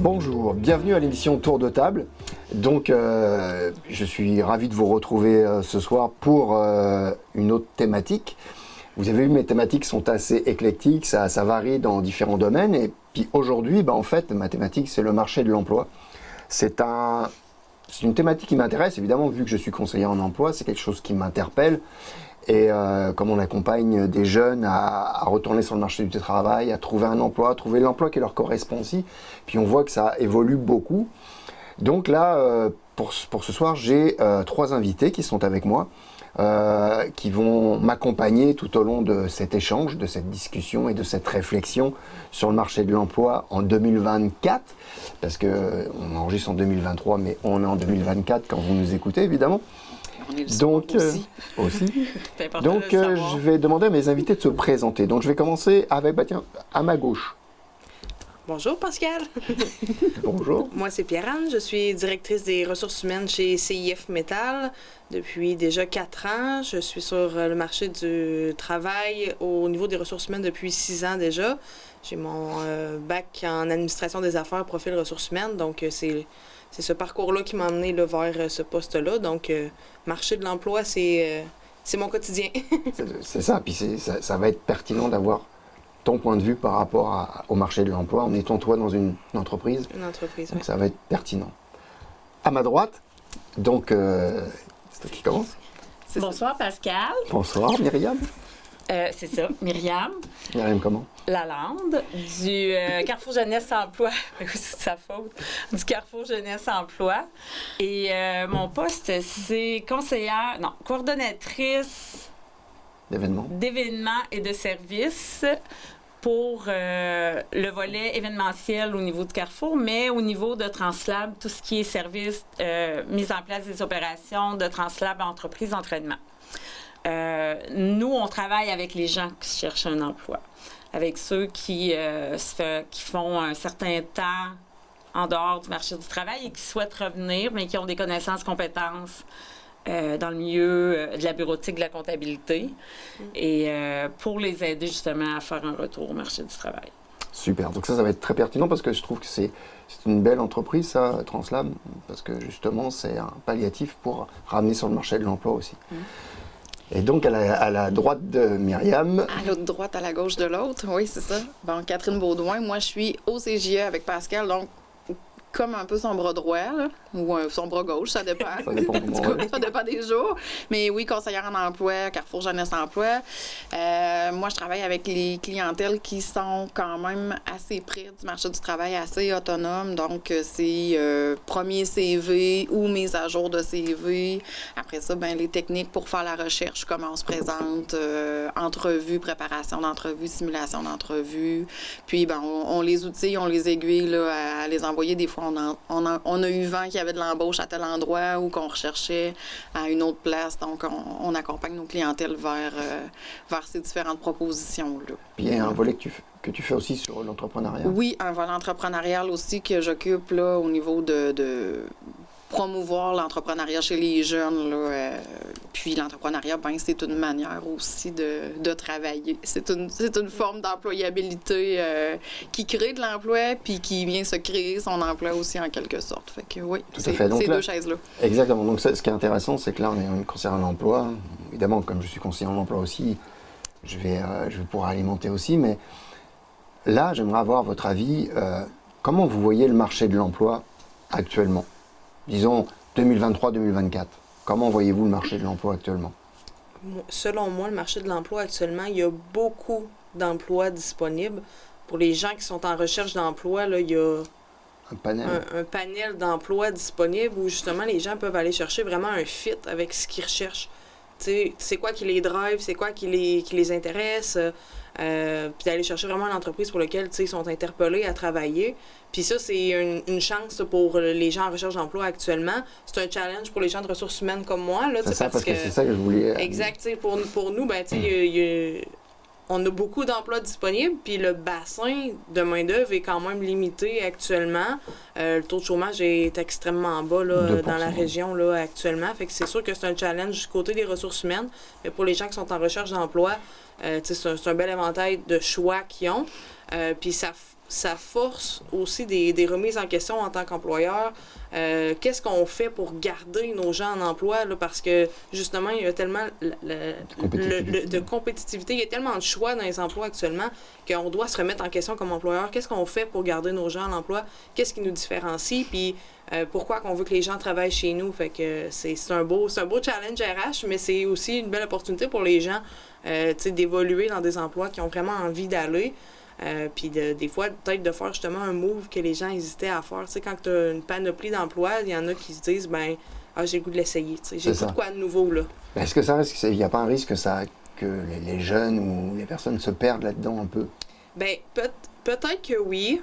Bonjour, bienvenue à l'émission Tour de table. Donc, je suis ravi de vous retrouver ce soir pour une autre thématique. Vous avez vu, mes thématiques sont assez éclectiques, ça varie dans différents domaines. Et puis aujourd'hui, en fait, ma thématique, c'est le marché de l'emploi. C'est une thématique qui m'intéresse, évidemment, vu que je suis conseiller en emploi, c'est quelque chose qui m'interpelle. Et comme on accompagne des jeunes à retourner sur le marché du travail, à trouver un emploi, trouver l'emploi qui leur correspond aussi, puis on voit que ça évolue beaucoup. Donc là, pour ce soir, j'ai 3 invités qui sont avec moi, qui vont m'accompagner tout au long de cet échange, de cette discussion et de cette réflexion sur le marché de l'emploi en 2024, parce qu'on enregistre en 2023, mais on est en 2024 quand vous nous écoutez, évidemment. Donc, aussi. Donc je vais demander à mes invités de se présenter. Donc je vais commencer avec, à ma gauche. Bonjour Pascal. Bonjour. Moi c'est Pierre-Anne, je suis directrice des ressources humaines chez CIF Metal depuis déjà 4 ans. Je suis sur le marché du travail au niveau des ressources humaines depuis 6 ans déjà. J'ai mon bac en administration des affaires, profil ressources humaines, donc c'est ce parcours-là qui m'a amené vers ce poste-là. Donc, marché de l'emploi, c'est mon quotidien. C'est ça. Puis ça va être pertinent d'avoir ton point de vue par rapport au marché de l'emploi en étant toi dans une entreprise. Une entreprise, donc oui. Ça va être pertinent. À ma droite, donc, c'est toi qui commence. Bonsoir Pascal. Bonsoir Myriam. C'est ça, Myriam. Myriam comment? Lalande, du Carrefour Jeunesse Emploi. C'est de sa faute. Du Carrefour Jeunesse Emploi. Et mon poste, c'est coordonnatrice d'événements et de services pour le volet événementiel au niveau du Carrefour, mais au niveau de Translab, tout ce qui est service, mise en place des opérations de Translab entreprise d'entraînement. Nous, on travaille avec les gens qui cherchent un emploi, avec ceux qui font un certain temps en dehors du marché du travail et qui souhaitent revenir, mais qui ont des connaissances, compétences dans le milieu de la bureautique, de la comptabilité, et pour les aider justement à faire un retour au marché du travail. Super. Donc ça va être très pertinent parce que je trouve que c'est une belle entreprise, ça, Translab, parce que justement, c'est un palliatif pour ramener sur le marché de l'emploi aussi. Et donc, à la droite de Myriam. À l'autre droite, à la gauche de l'autre, oui, c'est ça. Bon, Catherine Baudouin, moi, je suis au CJE avec Pascal, donc comme un peu son bras droit, là, ou son bras gauche, ça dépend. Ça dépend Ça dépend des jours. Mais oui, conseillère en emploi, Carrefour Jeunesse Emploi. Moi, je travaille avec les clientèles qui sont quand même assez près du marché du travail, assez autonomes. Donc, c'est premier CV ou mise à jour de CV. Après ça, les techniques pour faire la recherche, comment on se présente, entrevue, préparation d'entrevue, simulation d'entrevue. Puis, on les outille, on les aiguille là, à les envoyer. Des fois, on a eu vent qu'il y avait de l'embauche à tel endroit ou qu'on recherchait à une autre place. Donc, on accompagne nos clientèles vers ces différentes propositions-là. Puis, il y a un volet que tu fais aussi sur l'entrepreneuriat. Oui, un volet entrepreneurial aussi que j'occupe là, au niveau de promouvoir l'entrepreneuriat chez les jeunes. Là, puis l'entrepreneuriat, c'est une manière aussi de travailler. C'est une forme d'employabilité qui crée de l'emploi puis qui vient se créer son emploi aussi en quelque sorte. Fait que oui, c'est ces 2 chaises-là. Exactement. Donc ce qui est intéressant, c'est que là, on est conseiller en emploi. Évidemment, comme je suis conseiller en emploi aussi, je vais pouvoir alimenter aussi. Mais là, j'aimerais avoir votre avis. Comment vous voyez le marché de l'emploi actuellement? Disons 2023-2024. Comment voyez-vous le marché de l'emploi actuellement? Selon moi, le marché de l'emploi actuellement, il y a beaucoup d'emplois disponibles. Pour les gens qui sont en recherche d'emploi, là, il y a un panel d'emplois disponibles où justement les gens peuvent aller chercher vraiment un fit avec ce qu'ils recherchent. C'est quoi qui les drive, c'est quoi qui les intéresse, puis d'aller chercher vraiment une entreprise pour laquelle ils sont interpellés à travailler. Puis ça, c'est une chance pour les gens en recherche d'emploi actuellement. C'est un challenge pour les gens de ressources humaines comme moi. Là, c'est ça, parce que c'est ça que je voulais... Exact. Pour nous, on a beaucoup d'emplois disponibles, puis le bassin de main-d'œuvre est quand même limité actuellement. Le taux de chômage est extrêmement bas là, dans la région là, actuellement. Fait que c'est sûr que c'est un challenge du côté des ressources humaines. Mais pour les gens qui sont en recherche d'emploi, c'est un bel éventail de choix qu'ils ont. Puis ça ça force aussi des remises en question en tant qu'employeur. Qu'est-ce qu'on fait pour garder nos gens en emploi? Là, parce que, justement, il y a tellement de compétitivité, il y a tellement de choix dans les emplois actuellement qu'on doit se remettre en question comme employeur. Qu'est-ce qu'on fait pour garder nos gens en emploi? Qu'est-ce qui nous différencie? Puis pourquoi qu'on veut que les gens travaillent chez nous? Fait que c'est un beau challenge RH, mais c'est aussi une belle opportunité pour les gens d'évoluer dans des emplois qui ont vraiment envie d'aller. Puis des fois, peut-être de faire justement un move que les gens hésitaient à faire. Tu sais, quand tu as une panoplie d'emplois, il y en a qui se disent, j'ai le goût de l'essayer. J'ai le goût de quoi de nouveau, là. Est-ce que ça risque, il n'y a pas un risque que les jeunes ou les personnes se perdent là-dedans un peu? Bien, peut-être que oui.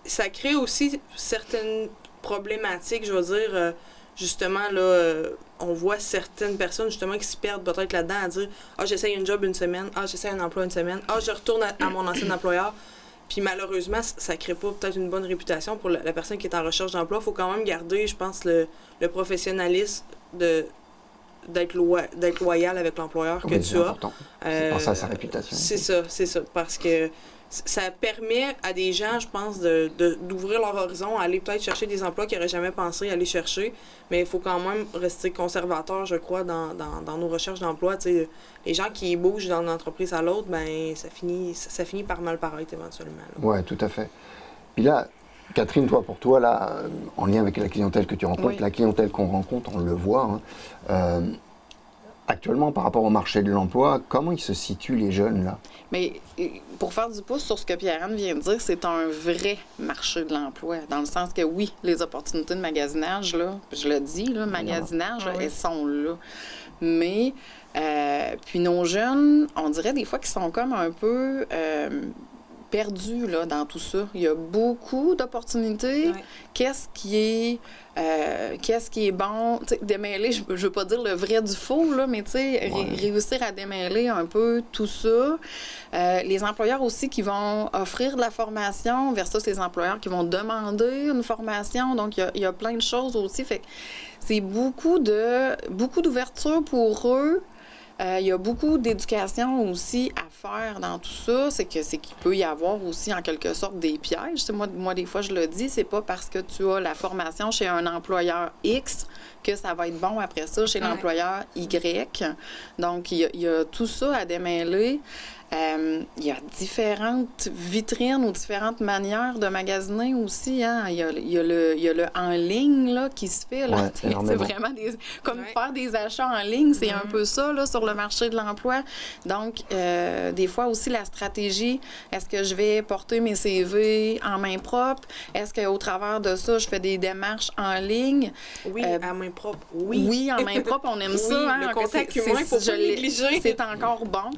Ça crée aussi certaines problématiques, je veux dire. Justement, là, on voit certaines personnes, justement, qui se perdent peut-être là-dedans à dire « Ah, j'essaye un job une semaine. Ah, j'essaye un emploi une semaine. Ah, je retourne à mon ancien employeur. » Puis malheureusement, ça ne crée pas peut-être une bonne réputation pour la personne qui est en recherche d'emploi. Il faut quand même garder, je pense, le professionnalisme d'être loyal avec l'employeur que tu as. Important. C'est penser à sa réputation. C'est ça. Parce que ça permet à des gens, je pense, d'ouvrir leur horizon, aller peut-être chercher des emplois qu'ils n'auraient jamais pensé aller chercher. Mais il faut quand même rester conservateur, je crois, dans nos recherches d'emploi. T'sais, les gens qui bougent d'une entreprise à l'autre, ça finit par mal paraître éventuellement. Oui, tout à fait. Puis là, Catherine, pour toi, là, en lien avec la clientèle que tu rencontres, la clientèle qu'on rencontre, on le voit, actuellement, par rapport au marché de l'emploi, comment ils se situent, les jeunes, là? Mais pour faire du pouce sur ce que Pierre-Anne vient de dire, c'est un vrai marché de l'emploi, dans le sens que, oui, les opportunités de magasinage, là, je le dis, là, magasinage, elles sont là. Mais, puis nos jeunes, on dirait des fois qu'ils sont comme un peu perdus là, dans tout ça. Il y a beaucoup d'opportunités. Ouais. Qu'est-ce qui est bon? T'sais, démêler, je veux pas dire le vrai du faux, là, mais réussir à démêler un peu tout ça. Les employeurs aussi qui vont offrir de la formation versus les employeurs qui vont demander une formation. Donc, il y a plein de choses aussi. Fait que c'est beaucoup d'ouverture pour eux. Il y a beaucoup d'éducation aussi à faire dans tout ça. C'est qu'il peut y avoir aussi, en quelque sorte, des pièges. Moi, des fois, je le dis, c'est pas parce que tu as la formation chez un employeur X que ça va être bon après ça chez l'employeur Y. Donc, il y a tout ça à démêler. Il y a différentes vitrines ou différentes manières de magasiner aussi. Hein? Il y a le en ligne là, qui se fait. Là. C'est vraiment comme faire des achats en ligne, c'est un peu ça là, sur le marché de l'emploi. Donc, des fois aussi, la stratégie, est-ce que je vais porter mes CV en main propre? Est-ce qu'au travers de ça, je fais des démarches en ligne? Oui, à main propre, oui. Oui, en main propre, on aime ça. Hein? Le contact humain, il ne faut pas négliger. C'est encore bon.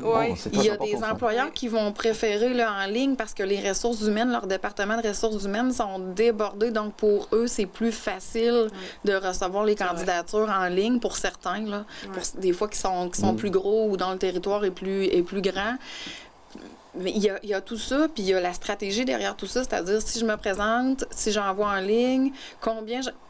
Il y a des employeurs qui vont préférer là, en ligne parce que les ressources humaines, leur département de ressources humaines sont débordés. Donc, pour eux, c'est plus facile de recevoir les candidatures en ligne pour certains. Là, pour des fois qui sont plus gros ou dont le territoire est plus grand. Mais il y a tout ça, puis il y a la stratégie derrière tout ça, c'est-à-dire si je me présente, si j'envoie en ligne,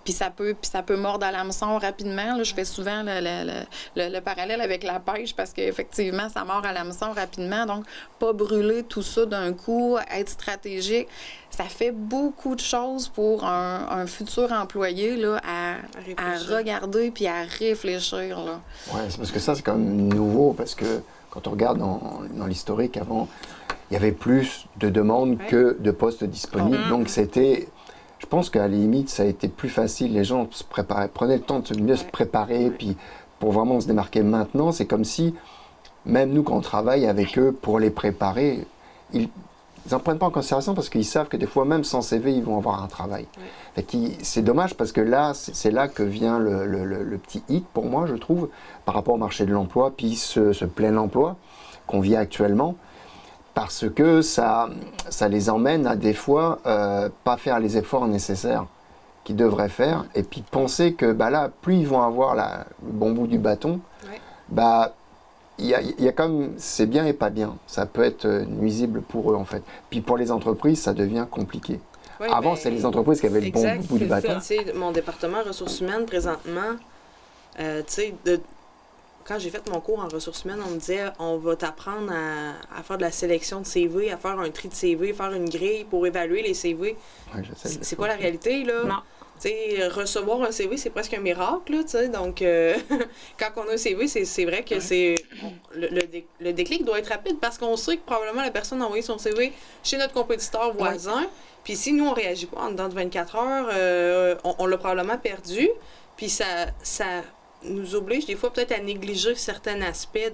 puis ça peut mordre à l'hameçon rapidement. Là, je fais souvent le parallèle avec la pêche parce qu'effectivement, ça mord à l'hameçon rapidement. Donc, pas brûler tout ça d'un coup, être stratégique. Ça fait beaucoup de choses pour un futur employé là, à regarder puis à réfléchir. Oui, c'est parce que ça, c'est quand même nouveau parce que quand on regarde dans l'historique, avant, il y avait plus de demandes que de postes disponibles. Donc, je pense qu'à la limite, ça a été plus facile. Les gens se préparaient, prenaient le temps de mieux se préparer. Puis, pour vraiment se démarquer maintenant, c'est comme si, même nous, quand on travaille avec eux pour les préparer, ils n'en prennent pas en considération parce qu'ils savent que des fois, même sans CV, ils vont avoir un travail. C'est dommage parce que là, c'est là que vient le petit hic pour moi, je trouve, par rapport au marché de l'emploi, puis ce plein emploi qu'on vit actuellement, parce que ça les emmène à des fois pas faire les efforts nécessaires qu'ils devraient faire, et puis penser que là, plus ils vont avoir le bon bout du bâton, il y a comme c'est bien et pas bien. Ça peut être nuisible pour eux, en fait. Puis pour les entreprises, ça devient compliqué. Oui, avant, c'est les entreprises qui avaient le bon bout du bâton. Mon département ressources humaines, présentement, quand j'ai fait mon cours en ressources humaines, on me disait on va t'apprendre à faire de la sélection de CV, à faire un tri de CV, faire une grille pour évaluer les CV. Ouais, c'est pas la réalité, là. Non. T'sais, recevoir un CV, c'est presque un miracle, là, t'sais. Donc, quand on a un CV, c'est vrai que c'est... Le déclic doit être rapide parce qu'on sait que probablement la personne a envoyé son CV chez notre compétiteur voisin. Puis si nous, on réagit pas en dedans de 24 heures, on l'a probablement perdu. Puis ça nous oblige des fois peut-être à négliger certains aspects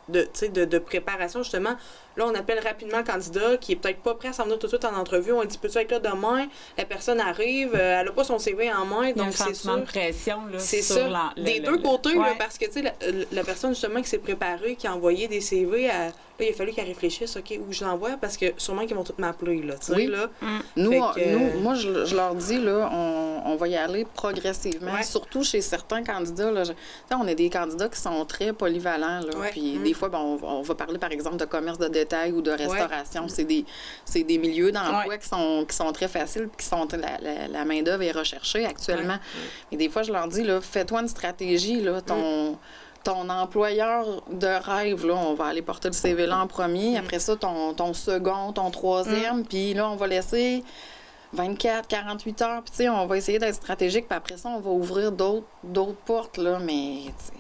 de préparation, justement. Là, on appelle rapidement le candidat qui est peut-être pas prêt à s'en venir tout de suite en entrevue. On dit, peux-tu être là demain? La personne arrive, elle n'a pas son CV en main, donc c'est sûr. De pression, là, c'est ça. Des deux côtés, là, parce que, tu sais, la personne, justement, qui s'est préparée, qui a envoyé des CV, là, il a fallu qu'elle réfléchisse, OK, où je l'envoie, parce que sûrement qu'ils vont tous m'appeler, là, tu sais, là. Nous, moi, je leur dis, là, on va y aller progressivement, surtout chez certains candidats, là. On a des candidats qui sont très polyvalents, là, puis des fois, on va parler, par exemple, de commerce de détail ou de restauration. C'est des milieux d'emploi qui sont très faciles, qui sont la main-d'œuvre est recherchée actuellement. Mais des fois, je leur dis, là, fais-toi une stratégie, là, ton employeur de rêve, là, on va aller porter le CV là en premier. Après ça, ton second, ton troisième. Puis là, on va laisser 24, 48 heures. Puis, tu sais, on va essayer d'être stratégique. Puis après ça, on va ouvrir d'autres portes, là. Mais, tu sais,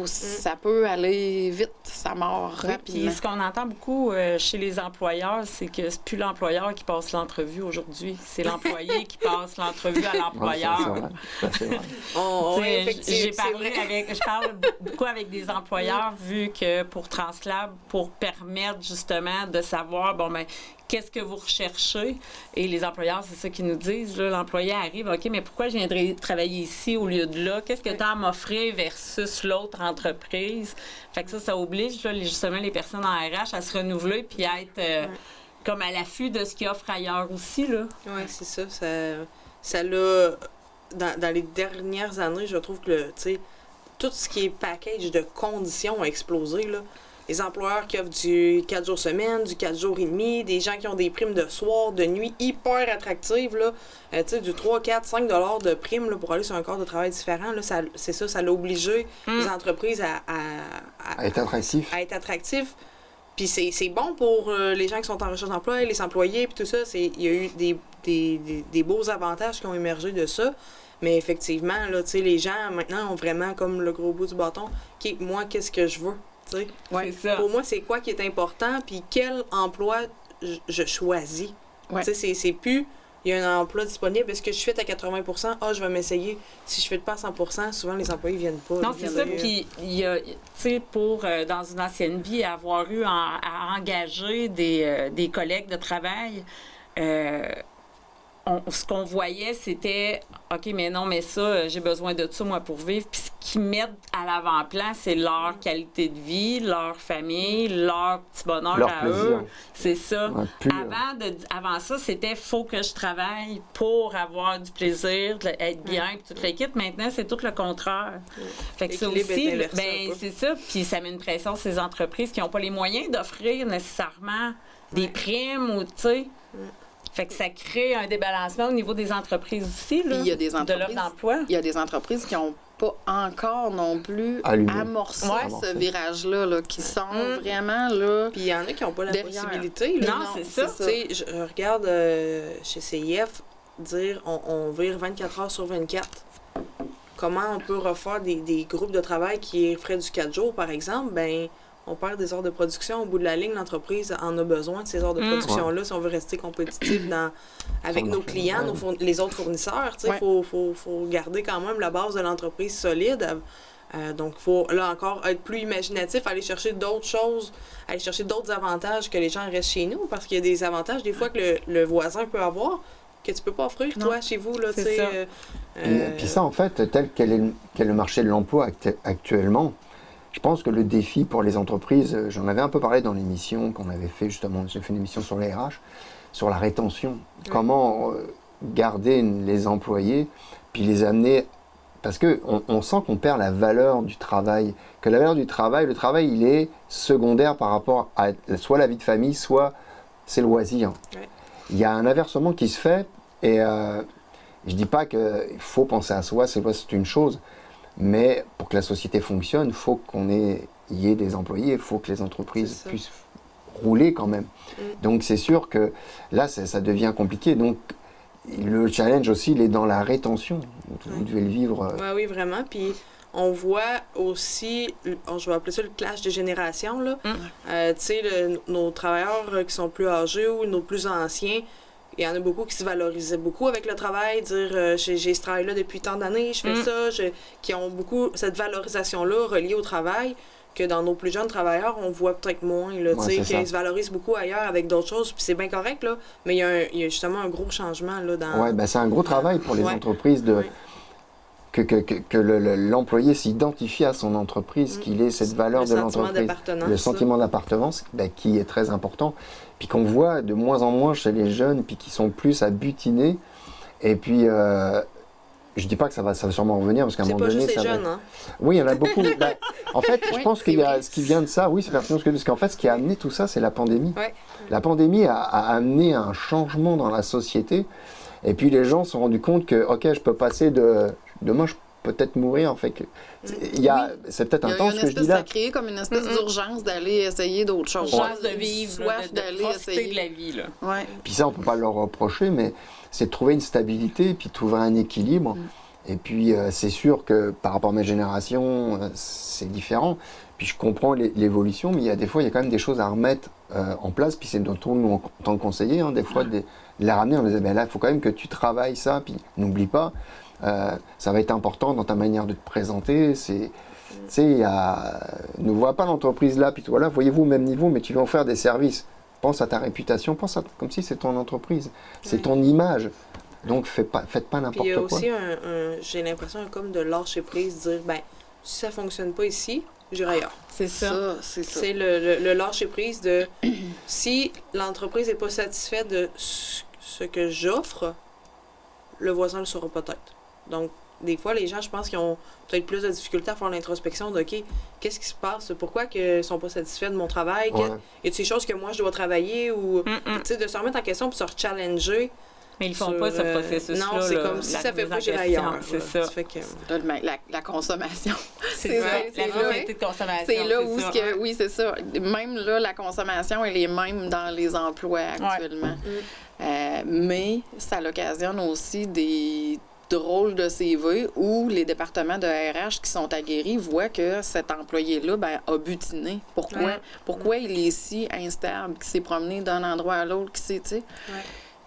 ça peut aller vite, ça mord rapidement. Puis ce qu'on entend beaucoup chez les employeurs, c'est que c'est plus l'employeur qui passe l'entrevue aujourd'hui, c'est l'employé qui passe l'entrevue à l'employeur. Je parle beaucoup avec des employeurs, vu que pour Translab, pour permettre justement de savoir, qu'est-ce que vous recherchez? Et les employeurs, c'est ça qu'ils nous disent. Là, l'employé arrive, OK, mais pourquoi je viendrais travailler ici au lieu de là? Qu'est-ce que tu as à m'offrir versus l'autre entreprise? Fait que ça oblige là, justement les personnes en RH à se renouveler puis à être comme à l'affût de ce qu'ils offrent ailleurs aussi. Oui, c'est ça. Ça l'a... Dans les dernières années, je trouve que tout ce qui est package de conditions a explosé, là. Les employeurs qui offrent du 4 jours semaine, du 4 jours et demi, des gens qui ont des primes de soir, de nuit hyper attractives, là, du 3, 4, 5 $ de primes là, pour aller sur un corps de travail différent. Là, ça l'a obligé les entreprises à être attractifs. À être attractifs. Puis c'est bon pour les gens qui sont en recherche d'emploi, les employés, puis tout ça. Il y a eu des beaux avantages qui ont émergé de ça. Mais effectivement, là, les gens, maintenant, ont vraiment comme le gros bout du bâton. Moi, qu'est-ce que je veux? C'est ça. Pour moi, c'est quoi qui est important, puis quel emploi je choisis. C'est plus, il y a un emploi disponible, est-ce que je suis faite à 80 %? Je vais m'essayer. Si je ne fais pas à 100 %, souvent les employés ne viennent pas. Non, c'est ça. Puis, il y a, pour, dans une ancienne vie, avoir eu à engager des collègues de travail, ce qu'on voyait, c'était OK, mais non, mais ça, j'ai besoin de ça, moi, pour vivre. Puis ce qu'ils mettent à l'avant-plan, c'est leur qualité de vie, leur famille, leur petit bonheur leur à plaisir. eux. C'est ça. Puis, avant ça, c'était faut que je travaille pour avoir du plaisir, être bien, puis toute l'équipe. Maintenant, c'est tout le contraire. Fait que ça aussi, c'est ça. Puis ça met une pression sur ces entreprises qui n'ont pas les moyens d'offrir nécessairement des primes ou, tu sais. Fait que ça crée un débalancement au niveau des entreprises aussi, là, de l'offre d'emploi. Il y a des entreprises qui n'ont pas encore non plus amorcé ce virage-là, là, qui sont vraiment là. Puis il y en a qui n'ont pas la possibilité. Là. Non, c'est ça. Je regarde chez CIF dire on vire 24 heures sur 24. Comment on peut refaire des groupes de travail qui feraient du 4 jours, par exemple? On perd des heures de production. Au bout de la ligne, l'entreprise en a besoin de ces heures de production-là si on veut rester compétitif avec nos clients, les autres fournisseurs. Il faut garder quand même la base de l'entreprise solide. Donc, il faut, là encore, être plus imaginatif, aller chercher d'autres choses, aller chercher d'autres avantages que les gens restent chez nous, parce qu'il y a des avantages, des fois, que le voisin peut avoir, que tu peux pas offrir, toi, chez vous. Là, Puis ça, en fait, tel qu'est le marché de l'emploi actuellement, je pense que le défi pour les entreprises, j'en avais un peu parlé dans l'émission qu'on avait fait justement, j'ai fait une émission sur les RH, sur la rétention. Comment garder les employés, puis les amener, parce qu'on sent qu'on perd la valeur du travail, que la valeur du travail, le travail il est secondaire par rapport à soit la vie de famille, soit ses loisirs. Il y a un inversement qui se fait, et je dis pas qu'il faut penser à soi, c'est une chose, Mais pour que la société fonctionne, il faut y ait des employés, il faut que les entreprises puissent rouler quand même. Donc c'est sûr que là, ça devient compliqué. Donc le challenge aussi, il est dans la rétention. Vous devez le vivre. Oui, vraiment. Puis on voit aussi, je vais appeler ça le clash des générations, là. Tu sais, nos travailleurs qui sont plus âgés ou nos plus anciens, il y en a beaucoup qui se valorisaient beaucoup avec le travail, dire j'ai ce travail-là depuis tant d'années, je fais ça, qui ont beaucoup cette valorisation-là reliée au travail, que dans nos plus jeunes travailleurs, on voit peut-être moins, là, qu'ils se valorisent beaucoup ailleurs avec d'autres choses, puis c'est bien correct, là, mais il y a justement un gros changement là, dans... Oui, c'est un gros travail pour les entreprises de... Que l'employé s'identifie à son entreprise, qu'il ait cette valeur de l'entreprise. Le sentiment d'appartenance, qui est très important. Puis qu'on voit de moins en moins chez les jeunes, puis qui sont plus à butiner. Et puis, je dis pas que ça va sûrement revenir, parce qu'à un moment donné... C'est pas juste les jeunes, hein? Oui, il y en a beaucoup. En fait, je pense qu'il y a ce qui vient de ça. Oui, c'est pertinent, parce qu'en fait, ce qui a amené tout ça, c'est la pandémie. La pandémie a amené un changement dans la société. Et puis les gens se sont rendus compte que, ok, je peux passer demain, je peux peut-être mourir, en fait. C'est peut-être intense ce que je dis là. Ça a créé comme une espèce d'urgence d'aller essayer d'autres choses. Urgence de vivre, soif d'aller essayer de la vie, là. Puis ça, on peut pas leur reprocher, mais c'est de trouver une stabilité, puis de trouver un équilibre. Et puis c'est sûr que par rapport à mes générations, c'est différent. Puis je comprends l'évolution, mais il y a des fois, il y a quand même des choses à remettre en place. Puis c'est notre tour, nous, en tant que conseillers, des fois, de les ramener. On disait, là, il faut quand même que tu travailles ça, puis n'oublie pas, ça va être important dans ta manière de te présenter. Ne vois pas l'entreprise là, puis voilà, voyez-vous au même niveau, mais tu vas en faire des services. Pense à ta réputation, comme si c'est ton entreprise, c'est ton image. Donc, faites pas n'importe quoi. Il y a aussi, j'ai l'impression, comme de lâcher prise, dire, si ça ne fonctionne pas ici, j'irai ailleurs. C'est ça. C'est le lâcher prise de, si l'entreprise n'est pas satisfaite de ce que j'offre, le voisin le saura peut-être. Donc, des fois, les gens, je pense qu'ils ont peut-être plus de difficultés à faire l'introspection de, OK, qu'est-ce qui se passe? Pourquoi ils ne sont pas satisfaits de mon travail? Y a-t-il des choses que moi, je dois travailler? Ou, tu sais, de se remettre en question et se challenger. Mais ils font pas ce processus-là. Non, c'est comme si ça fait pas j'irai ailleurs. C'est ça. La consommation. C'est ça. La volonté de consommation. C'est là où oui, c'est ça. Même là, la consommation, elle est même dans les emplois actuellement. Mais ça l'occasionne aussi des drôles de CV où les départements de RH qui sont aguerris voient que cet employé-là a butiné. Pourquoi il est si instable, qu'il s'est promené d'un endroit à l'autre, qu'il s'est, tu sais.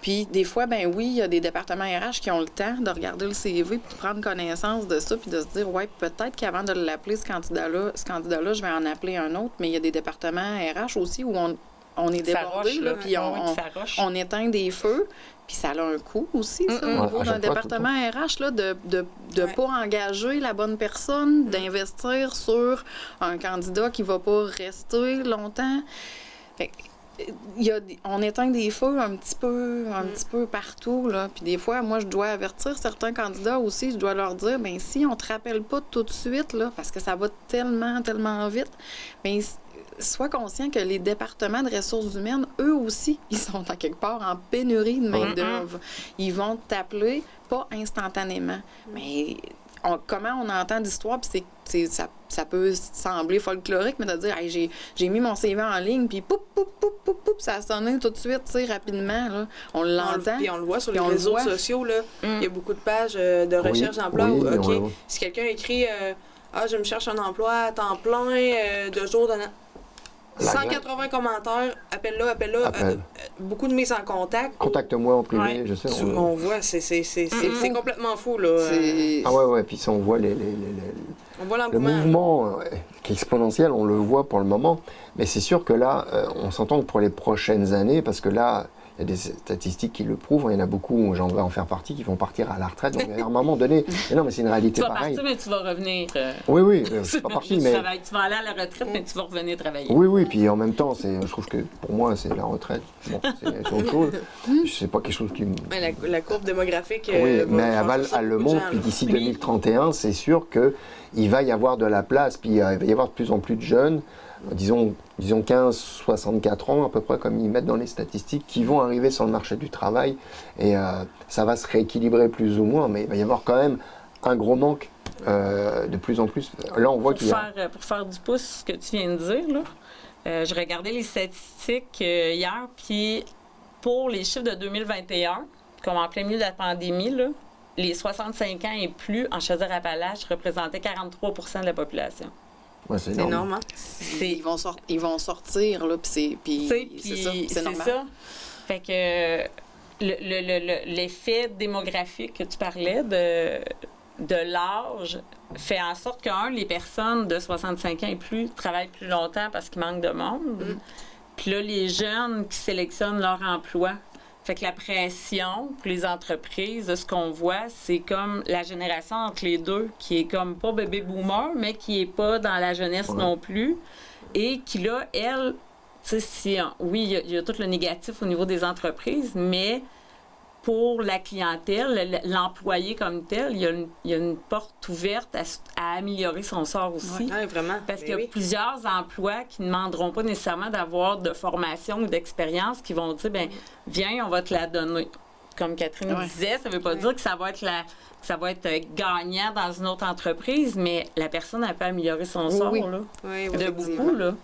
Puis, des fois, oui, il y a des départements RH qui ont le temps de regarder le CV puis de prendre connaissance de ça puis de se dire, peut-être qu'avant de l'appeler, ce candidat-là, je vais en appeler un autre. Mais il y a des départements RH aussi où on est débordé, puis on éteint des feux. Puis ça a un coût aussi, ça, au niveau d'un département RH, là, de pas engager la bonne personne, d'investir sur un candidat qui va pas rester longtemps. On éteint des feux un petit peu partout, là. Puis des fois, moi, je dois avertir certains candidats aussi. Je dois leur dire, si on te rappelle pas tout de suite, là, parce que ça va tellement, tellement vite, sois conscient que les départements de ressources humaines, eux aussi, ils sont à quelque part en pénurie de main-d'œuvre. Ils vont t'appeler, pas instantanément, mais... comment on entend d'histoire, puis ça peut sembler folklorique, mais de dire, j'ai mis mon CV en ligne, puis poup, ça a sonné tout de suite, tu sais, rapidement, là. On l'entend. Puis on le voit sur les réseaux sociaux, là. Il y a beaucoup de pages de recherche d'emploi où, si quelqu'un écrit, je me cherche un emploi à temps plein, de jour, 180 commentaires, appelle-là. Beaucoup de mises en contact. Contacte-moi en privé, je sais. On voit, c'est complètement fou, là. Puis ça, on voit on voit le mouvement qui est exponentiel, on le voit pour le moment. Mais c'est sûr que là, on s'entend que pour les prochaines années, parce que là, il y a des statistiques qui le prouvent. Il y en a beaucoup, j'en vais en faire partie, qui vont partir à la retraite. Donc, à un moment donné, mais c'est une réalité pareille. Tu vas partir, mais tu vas revenir. Oui, je ne suis pas parti, mais... Tu vas aller à la retraite, mais tu vas revenir travailler. Oui, puis en même temps, je trouve que pour moi, c'est la retraite. Bon, c'est autre chose. C'est pas quelque chose qui me... La courbe démographique... Oui, mais elle le montre, puis d'ici 2031, c'est sûr qu'il va y avoir de la place, puis il va y avoir de plus en plus de jeunes, disons 15-64 ans à peu près, comme ils mettent dans les statistiques, qui vont arriver sur le marché du travail, et ça va se rééquilibrer plus ou moins, mais il va y avoir quand même un gros manque de plus en plus. Là, on voit qu'il y a... Pour faire du pouce, ce que tu viens de dire, là, je regardais les statistiques hier, puis pour les chiffres de 2021, comme en plein milieu de la pandémie, là, les 65 ans et plus en Chaudière-Appalaches représentaient 43 % de la population. Ouais, c'est énorme. Hein? Ils vont sortir, là, puis c'est ça, c'est normal. Ça. Fait que l'effet démographique que tu parlais de l'âge fait en sorte que, les personnes de 65 ans et plus travaillent plus longtemps parce qu'il manque de monde. Puis là, les jeunes qui sélectionnent leur emploi. Fait que la pression pour les entreprises, ce qu'on voit, c'est comme la génération entre les deux, qui est comme pas bébé boomer, mais qui est pas dans la jeunesse non plus. Et qui, là, elle, tu sais, oui, il y a tout le négatif au niveau des entreprises, mais pour la clientèle, l'employé comme tel, il y a une porte ouverte à améliorer son sort aussi. Oui, vraiment. Parce qu'il y a plusieurs emplois qui ne demanderont pas nécessairement d'avoir de formation ou d'expérience, qui vont dire, viens, on va te la donner. Comme Catherine disait, ça ne veut pas dire que ça va être gagnant dans une autre entreprise, mais la personne, elle peut améliorer son sort, là. Oui, de beaucoup, là.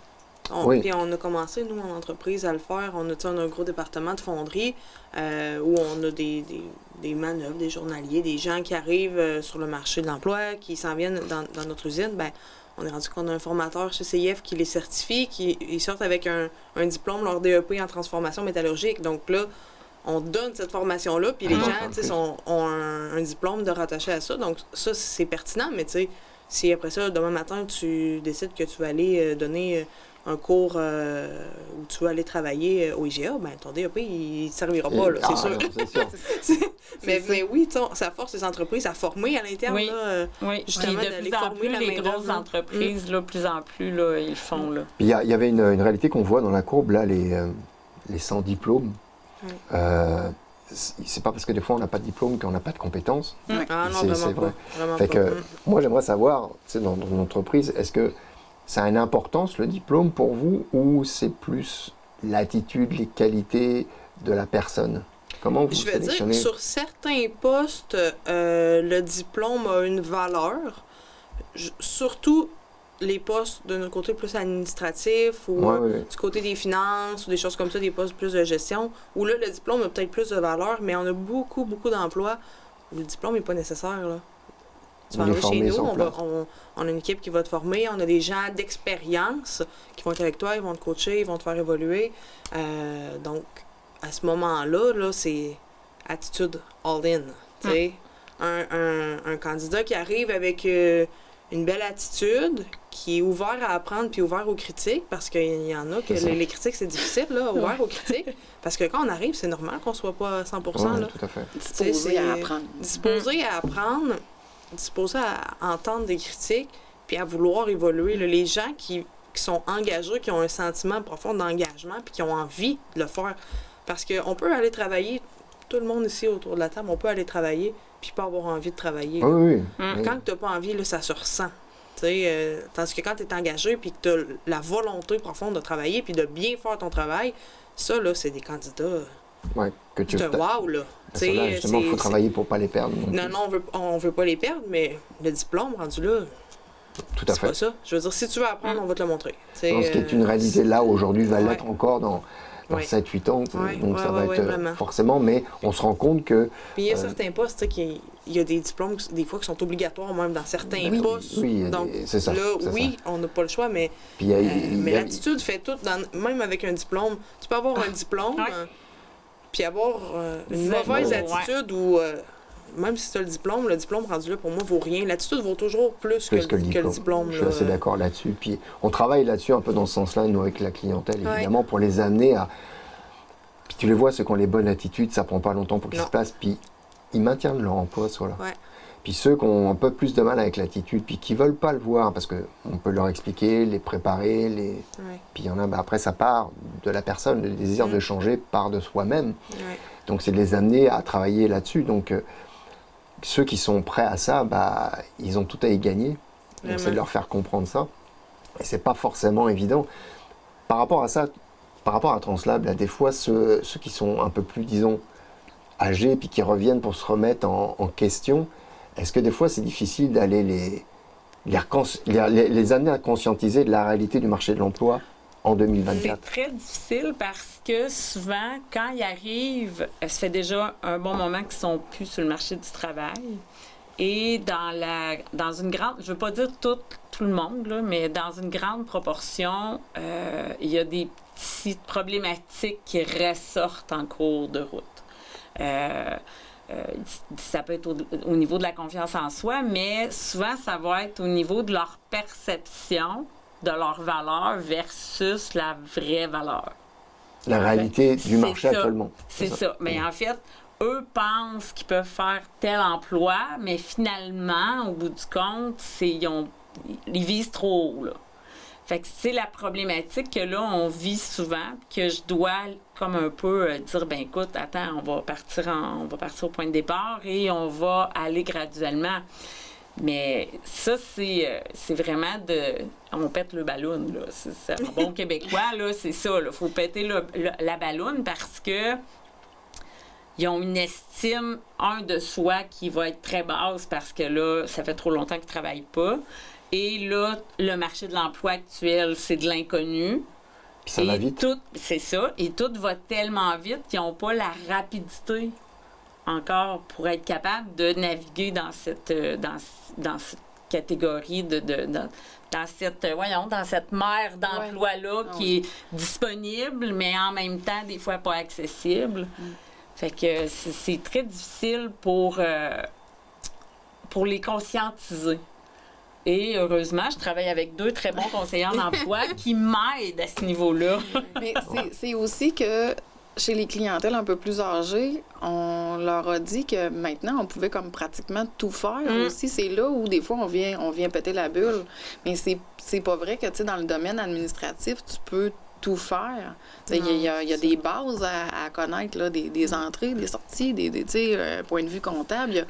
Puis on a commencé, nous, en entreprise, à le faire. On a un gros département de fonderie où on a des manœuvres, des journaliers, des gens qui arrivent sur le marché de l'emploi, qui s'en viennent dans notre usine. On est rendu qu'on a un formateur chez CIF qui les certifie, ils sortent avec un diplôme, leur DEP en transformation métallurgique. Donc là, on donne cette formation-là, puis les gens ont un diplôme de rattaché à ça. Donc ça, c'est pertinent, mais tu sais, si après ça, demain matin, tu décides que tu vas aller donner un cours où tu vas aller travailler au IGA, ton DEP, il ne te servira pas, là, c'est sûr. Non, c'est sûr. mais oui, ça force les entreprises à former à l'interne. Oui, là, justement, de plus en plus, les grosses entreprises, là, plus en plus, là, ils le font. Là. Il y avait une réalité qu'on voit dans la courbe, là, les sans diplôme. C'est pas parce que des fois on n'a pas de diplôme qu'on n'a pas de compétences. Ah non, vraiment pas. Vraiment fait que, moi, j'aimerais savoir, dans une entreprise, est-ce que ça a une importance, le diplôme, pour vous, ou c'est plus l'attitude, les qualités de la personne? Comment vous sélectionnez? Je vais dire que sur certains postes, le diplôme a une valeur. Surtout les postes de notre côté plus administratif ou du côté des finances ou des choses comme ça, des postes plus de gestion, où là, le diplôme a peut-être plus de valeur, mais on a beaucoup d'emplois où le diplôme n'est pas nécessaire, là. Tu vas arriver chez nous, on a une équipe qui va te former, on a des gens d'expérience qui vont être avec toi, ils vont te coacher, ils vont te faire évoluer. Donc, à ce moment-là, là, c'est attitude all-in. Tu sais, un candidat qui arrive avec une belle attitude, qui est ouvert à apprendre puis ouvert aux critiques, parce qu'il y en a que les critiques, c'est difficile, là, ouvert aux critiques. Parce que quand on arrive, c'est normal qu'on soit pas 100%. Là. Tout à fait. Disposé à apprendre. Disposé à apprendre, disposé à entendre des critiques, puis à vouloir évoluer. Là. Les gens qui sont engagés, qui ont un sentiment profond d'engagement, puis qui ont envie de le faire. Parce qu'on peut aller travailler, tout le monde ici autour de la table, on peut aller travailler, puis pas avoir envie de travailler. Oui. Quand tu n'as pas envie, là, ça se ressent. Tandis que quand tu es engagé, puis que tu as la volonté profonde de travailler, puis de bien faire ton travail, ça, là, c'est des candidats. Que tu c'est un wow, là. Là, justement, il faut travailler pour ne pas les perdre. Non, on veut pas les perdre, mais le diplôme rendu là, tout à fait. C'est pas ça. Je veux dire, si tu veux apprendre, on va te le montrer. Ce qui est une réalité là, aujourd'hui, va l'être encore dans 7-8 ans. Donc ça va être vraiment. Forcément, mais on se rend compte que... Puis il y a certains postes, il y a des diplômes, des fois, qui sont obligatoires même dans certains postes. Oui, donc c'est ça. Là, on n'a pas le choix, mais, mais l'attitude fait tout, même avec un diplôme. Tu peux avoir un diplôme, puis avoir une mauvaise attitude ou... même si tu as le diplôme rendu là, pour moi, vaut rien. L'attitude vaut toujours plus que le diplôme. Je suis assez d'accord là-dessus. Puis on travaille là-dessus un peu dans ce sens-là, nous, avec la clientèle, évidemment, pour les amener à... Puis tu les vois, ceux qui ont les bonnes attitudes, ça prend pas longtemps pour qu'ils se placent, puis ils maintiennent leur emploi, voilà. Puis ceux qui ont un peu plus de mal avec l'attitude, puis qui veulent pas le voir, parce qu'on peut leur expliquer, les préparer, puis il y en a, après, ça part de la personne, le désir de changer part de soi-même. Donc c'est de les amener à travailler là-dessus. Donc... ceux qui sont prêts à ça, ils ont tout à y gagner. Donc, c'est de leur faire comprendre ça. Et c'est pas forcément évident. Par rapport à ça, par rapport à Translab, là, des fois, ceux qui sont un peu plus, disons, âgés, puis qui reviennent pour se remettre en question, est-ce que des fois c'est difficile d'aller les amener à conscientiser de la réalité du marché de l'emploi en 2024? C'est très difficile parce que souvent, quand ils arrivent, ça fait déjà un bon moment qu'ils sont plus sur le marché du travail. Et dans une grande, je ne veux pas dire tout le monde, là, mais dans une grande proportion, il y a des petites problématiques qui ressortent en cours de route. Ça peut être au niveau de la confiance en soi, mais souvent, ça va être au niveau de leur perception de leur valeur versus la vraie valeur. La réalité du marché actuellement. C'est ça. Mais en fait, eux pensent qu'ils peuvent faire tel emploi, mais finalement, au bout du compte, ils visent trop haut, là. Fait que c'est la problématique que là, on vit souvent, que je dois comme un peu dire, ben écoute, attends, on va partir au point de départ et on va aller graduellement. Mais ça, c'est vraiment on pète le ballon, là. C'est un bon québécois, là, c'est ça, là. Faut péter la balloune parce que ils ont une estime, de soi qui va être très basse parce que là, ça fait trop longtemps qu'ils ne travaillent pas. Et là, le marché de l'emploi actuel, c'est de l'inconnu. Puis ça va vite. C'est ça. Et tout va tellement vite qu'ils n'ont pas la rapidité encore pour être capable de naviguer dans cette catégorie, dans cette mer d'emploi-là qui est disponible, mais en même temps, des fois, pas accessible. Fait que c'est très difficile pour les conscientiser. Et heureusement, je travaille avec 2 très bons conseillers en emploi qui m'aident à ce niveau-là. Mais c'est aussi que chez les clientèles un peu plus âgées, on leur a dit que maintenant, on pouvait comme pratiquement tout faire aussi. C'est là où des fois, on vient péter la bulle. Mais c'est pas vrai que, tu sais, dans le domaine administratif, tu peux tout faire. Il y a des bases à connaître, là, des entrées, des sorties, point de vue comptable.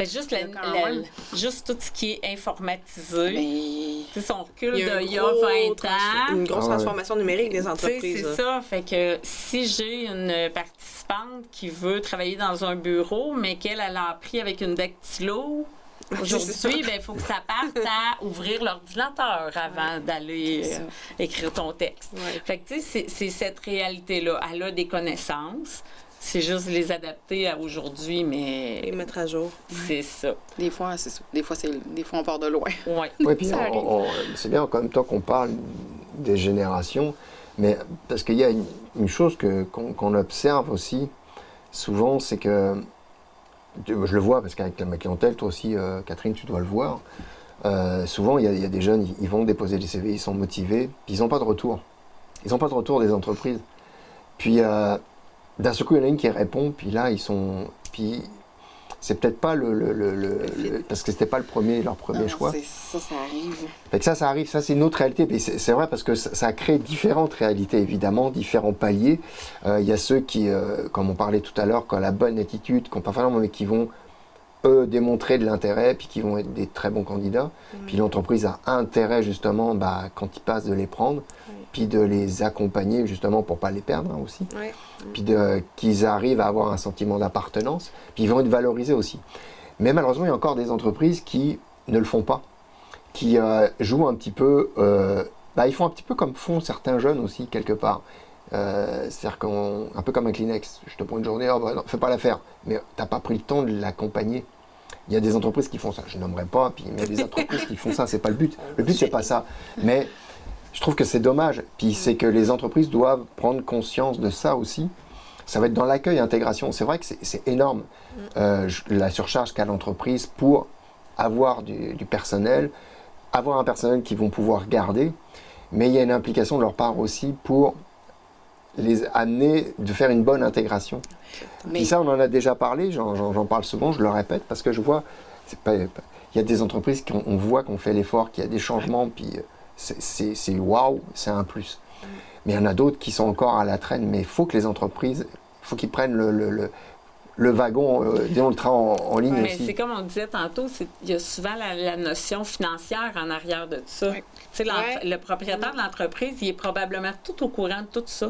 Juste tout ce qui est informatisé. Si on recule d'il y a 20 ans. Une grosse transformation numérique des entreprises. C'est ça. Fait que si j'ai une participante qui veut travailler dans un bureau, mais qu'elle a appris avec une dactylo, aujourd'hui, il faut que ça parte à ouvrir l'ordinateur avant d'aller écrire ton texte. Ouais. Fait que, tu sais, c'est cette réalité-là. Elle a des connaissances. C'est juste les adapter à aujourd'hui, mais... Les mettre à jour. C'est ça. Des fois, c'est ça. Des fois, on part de loin. Oui. Ouais, puis c'est bien en même temps qu'on parle des générations, mais parce qu'il y a une chose qu'on observe aussi, souvent, c'est que je le vois, parce qu'avec ma clientèle, toi aussi, Catherine, tu dois le voir. Souvent, il y a des jeunes, ils vont déposer des CV, ils sont motivés, puis ils n'ont pas de retour. Ils n'ont pas de retour des entreprises. Puis, d'un seul coup, il y en a une qui répond, puis là, puis c'est peut-être pas parce que c'était pas leur premier choix. Ça arrive. Fait que ça arrive, ça c'est une autre réalité. Puis c'est vrai parce que ça crée différentes réalités, évidemment, différents paliers. Il y a ceux qui, comme on parlait tout à l'heure, qui ont la bonne attitude, qui n'ont pas vraiment, mais qui vont, eux, démontrer de l'intérêt, puis qui vont être des très bons candidats. Puis l'entreprise a intérêt, justement, quand ils passent, de les prendre, puis de les accompagner, justement, pour ne pas les perdre aussi. Puis qu'ils arrivent à avoir un sentiment d'appartenance, puis ils vont être valorisés aussi. Mais malheureusement, il y a encore des entreprises qui ne le font pas, qui jouent un petit peu, ils font un petit peu comme font certains jeunes aussi, quelque part. C'est-à-dire un peu comme un Kleenex, je te prends une journée, non, fais pas l'affaire, mais tu n'as pas pris le temps de l'accompagner. Il y a des entreprises qui font ça, je nommerai pas, mais il y a des entreprises qui font ça, c'est pas le but. Le but, c'est pas ça. Mais je trouve que c'est dommage. Puis c'est que les entreprises doivent prendre conscience de ça aussi. Ça va être dans l'accueil et l'intégration. C'est vrai que c'est énorme, la surcharge qu'a l'entreprise pour avoir du personnel, avoir un personnel qu'ils vont pouvoir garder. Mais il y a une implication de leur part aussi pour les amener de faire une bonne intégration. Mais ça, on en a déjà parlé, j'en parle souvent, je le répète, parce que je vois, il y a des entreprises qu'on voit qu'on fait l'effort, qu'il y a des changements, puis c'est waouh, c'est un plus. Mais il y en a d'autres qui sont encore à la traîne, mais il faut que les entreprises, il faut qu'ils prennent le wagon, disons le train en ligne aussi. Mais c'est comme on disait tantôt, il y a souvent la notion financière en arrière de tout ça. Le propriétaire de l'entreprise, il est probablement tout au courant de tout ça.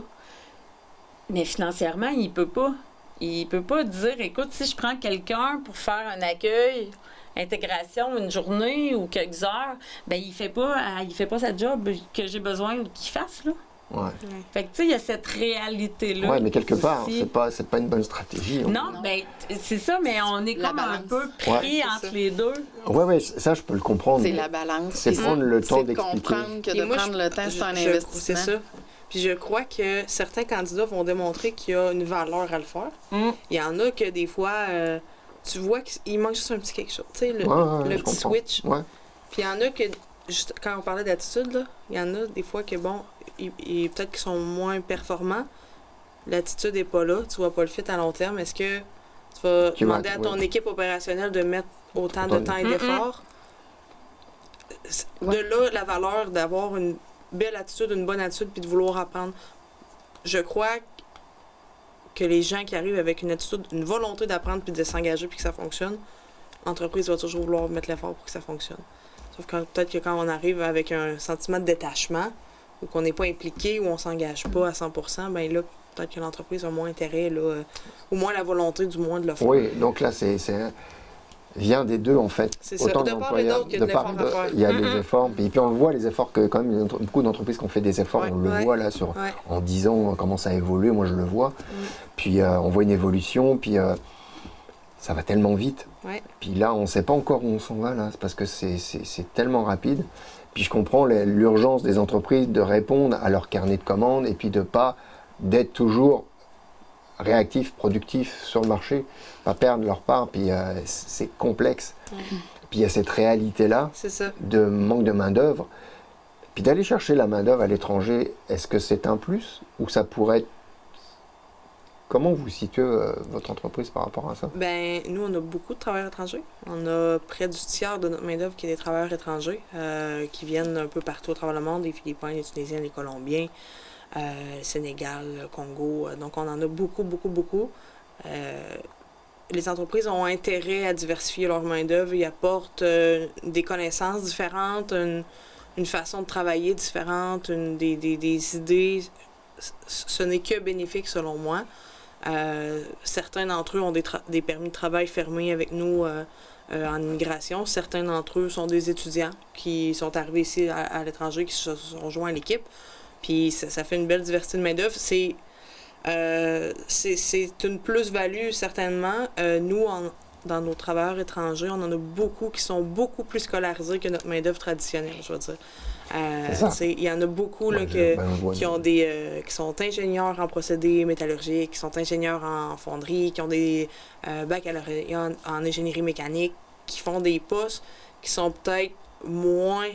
Mais financièrement, il peut pas. Il peut pas dire, écoute, si je prends quelqu'un pour faire un accueil, intégration, une journée ou quelques heures, ben il fait pas sa job que j'ai besoin qu'il fasse, là. Ouais. Fait que, tu sais, il y a cette réalité-là. Oui, mais quelque part, c'est pas une bonne stratégie. Non, ben c'est ça, mais on est comme un peu pris entre les deux. Oui, ça, je peux le comprendre. C'est la balance. C'est prendre le temps d'expliquer. C'est comprendre que de prendre le temps, c'est un investissement. C'est ça. Puis je crois que certains candidats vont démontrer qu'il y a une valeur à le faire. Il y en a que des fois, tu vois qu'il manque juste un petit quelque chose. Tu sais, le petit switch. Ouais. Puis il y en a que, juste quand on parlait d'attitude, là, il y en a des fois que, bon, peut-être qu'ils sont moins performants. L'attitude n'est pas là. Tu vois pas le fit à long terme. Est-ce que tu vas demander à ton équipe opérationnelle de mettre autant de temps et d'efforts? De là, la valeur d'avoir une belle attitude, une bonne attitude, puis de vouloir apprendre. Je crois que les gens qui arrivent avec une attitude, une volonté d'apprendre puis de s'engager puis que ça fonctionne, l'entreprise va toujours vouloir mettre l'effort pour que ça fonctionne. Sauf que peut-être que quand on arrive avec un sentiment de détachement, ou qu'on n'est pas impliqué, ou on s'engage pas à 100%, bien là, peut-être que l'entreprise a moins intérêt, là, ou moins la volonté, du moins, de le faire. Oui, donc là, c'est vient des deux, en fait. C'est ça. De part et d'autre, il y a de l'effort à faire. Il y a les efforts, puis on le voit, les efforts, que quand même, beaucoup d'entreprises qui ont fait des efforts, on le voit là, en 10 ans, comment ça a évolué, moi je le vois. Puis on voit une évolution, puis ça va tellement vite. Puis là, on ne sait pas encore où on s'en va, là, parce que c'est tellement rapide. Puis je comprends l'urgence des entreprises de répondre à leur carnet de commandes et puis d'être toujours réactifs, productifs sur le marché, pas perdre leur part, puis c'est complexe. Puis il y a cette réalité-là de manque de main-d'œuvre. Puis d'aller chercher la main-d'œuvre à l'étranger, est-ce que c'est un plus ou ça pourrait être... Comment vous situez votre entreprise par rapport à ça? Ben, nous, on a beaucoup de travailleurs étrangers. On a près du tiers de notre main-d'œuvre qui est des travailleurs étrangers qui viennent un peu partout au travers le monde, les Philippins, les Tunisiens, les Colombiens, Sénégal, Congo. Donc, on en a beaucoup, beaucoup, beaucoup. Les entreprises ont intérêt à diversifier leur main-d'œuvre. Ils apportent des connaissances différentes, une façon de travailler différente, des idées. Ce n'est que bénéfique, selon moi. Certains d'entre eux ont des permis de travail fermés avec nous en immigration. Certains d'entre eux sont des étudiants qui sont arrivés ici à l'étranger, qui se sont joints à l'équipe. Puis ça fait une belle diversité de main-d'œuvre. C'est une plus-value, certainement. Nous, dans nos travailleurs étrangers, on en a beaucoup qui sont beaucoup plus scolarisés que notre main-d'œuvre traditionnelle, je veux dire. Il y en a beaucoup là, qui sont ingénieurs en procédés métallurgiques, qui sont ingénieurs en fonderie, qui ont des baccalauréats en ingénierie mécanique, qui font des postes qui sont peut-être moins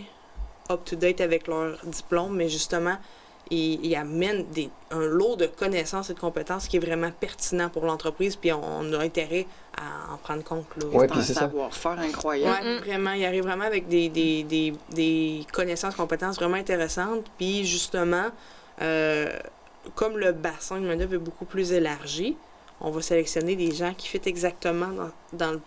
up-to-date avec leur diplôme, mais justement, ils amènent un lot de connaissances et de compétences qui est vraiment pertinent pour l'entreprise, puis on a intérêt à en prendre compte. C'est un savoir-faire incroyable. Oui, vraiment. Ils arrivent vraiment avec des connaissances, compétences vraiment intéressantes. Puis justement, comme le bassin de main-d'œuvre est beaucoup plus élargi, on va sélectionner des gens qui fit exactement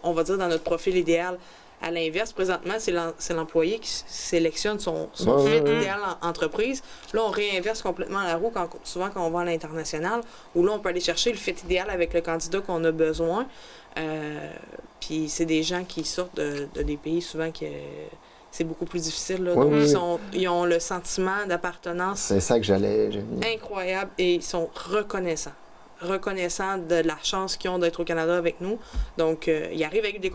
on va dire, dans notre profil idéal. À l'inverse, présentement, c'est l'employé qui sélectionne son fit idéal en entreprise. Là, on réinverse complètement la roue souvent quand on va à l'international, où là, on peut aller chercher le fit idéal avec le candidat qu'on a besoin. Puis c'est des gens qui sortent de des pays souvent que c'est beaucoup plus difficile. Là. Donc, ils ont le sentiment d'appartenance. C'est ça que j'allais incroyable et ils sont reconnaissants de la chance qu'ils ont d'être au Canada avec nous. Donc, ils arrivent avec des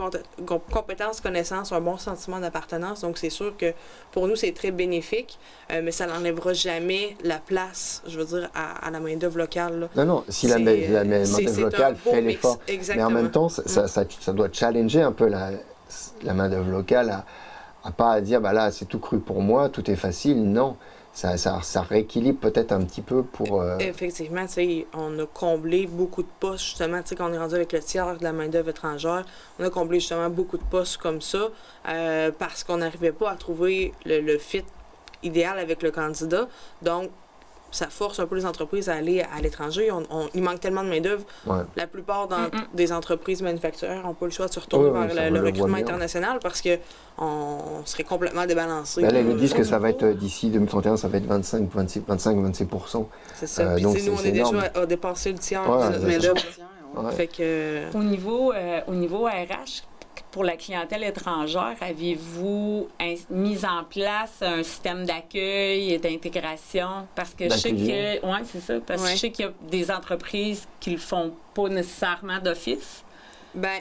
compétences, connaissances, un bon sentiment d'appartenance. Donc, c'est sûr que pour nous, c'est très bénéfique, mais ça n'enlèvera jamais la place, je veux dire, à la main-d'œuvre locale. Là. Non, si la main-d'œuvre locale fait l'effort. Mais en même temps, ça doit challenger un peu la main-d'œuvre locale à pas dire, bah là, c'est tout cru pour moi, tout est facile. Non. Ça rééquilibre peut-être un petit peu pour... Effectivement, tu sais, on a comblé beaucoup de postes, justement, tu sais, quand on est rendu avec le tiers de la main-d'œuvre étrangère, on a comblé justement beaucoup de postes comme ça parce qu'on n'arrivait pas à trouver le fit idéal avec le candidat. Donc, ça force un peu les entreprises à aller à l'étranger. Il manque tellement de main-d'œuvre. La plupart des entreprises manufacturières n'ont pas le choix de se retourner vers le recrutement international parce qu'on serait complètement débalancé. Là, ils nous disent que ça va être d'ici 2031, ça va être 25-26%. C'est ça. Puis nous, on est déjà à dépasser le tiers de notre main-d'œuvre. Au niveau RH, pour la clientèle étrangère, avez-vous mis en place un système d'accueil et d'intégration? Parce que je sais que... Oui, c'est ça. Parce que je sais qu'il y a des entreprises qui le font pas nécessairement d'office. Bien,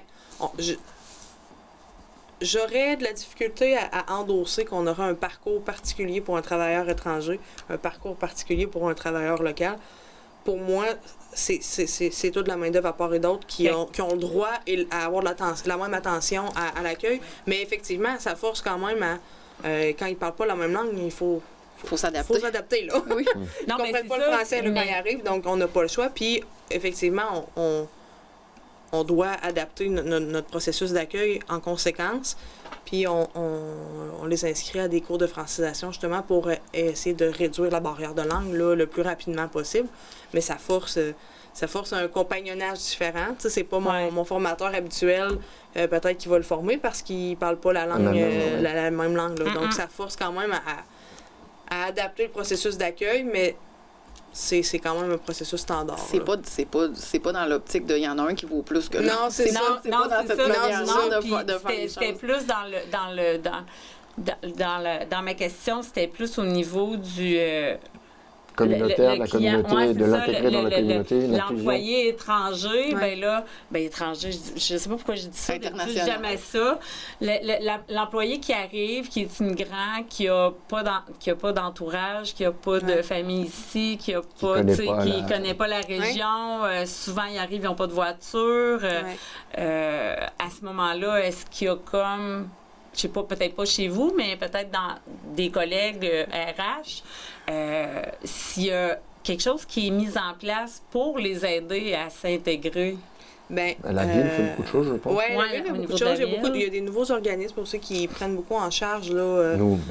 j'aurais de la difficulté à endosser qu'on aura un parcours particulier pour un travailleur étranger, un parcours particulier pour un travailleur local. Pour moi, c'est toute la main-d'œuvre à part et d'autre qui ont le droit à avoir la même attention à l'accueil. Mais effectivement, ça force quand même à. Quand ils ne parlent pas la même langue, il faut s'adapter. Là. Oui. Ils ne comprennent pas le français quand ils arrivent, donc on n'a pas le choix. Puis, effectivement, on doit adapter notre processus d'accueil en conséquence. Puis on les inscrit à des cours de francisation justement pour essayer de réduire la barrière de langue là, le plus rapidement possible. Mais ça force un compagnonnage différent. Tu sais, c'est pas mon formateur habituel peut-être qui va le former parce qu'il parle pas la langue la même langue. Là. Donc ça force quand même à adapter le processus d'accueil, mais c'est quand même un processus standard. C'est pas dans l'optique de il y en a un qui vaut plus que l'autre. Non, c'est ça. C'est pas dans cette manière-là de faire les choses. C'était plus dans ma question, c'était plus au niveau du communautaire, la communauté, de l'intégrer dans la communauté. L'employé étranger, étranger, je ne sais pas pourquoi je dis ça, je dis jamais ça. L'employé qui arrive, qui est immigrant, qui n'a pas d'entourage, qui n'a pas de famille ici, qui connaît pas la région, souvent ils arrivent, ils n'ont pas de voiture. À ce moment-là, est-ce qu'il y a comme... je sais pas, peut-être pas chez vous, mais peut-être dans des collègues RH, s'il y a quelque chose qui est mis en place pour les aider à s'intégrer? La ville fait beaucoup de choses, je pense. Oui, la ville fait beaucoup de choses. Il y a des nouveaux organismes aussi qui prennent beaucoup en charge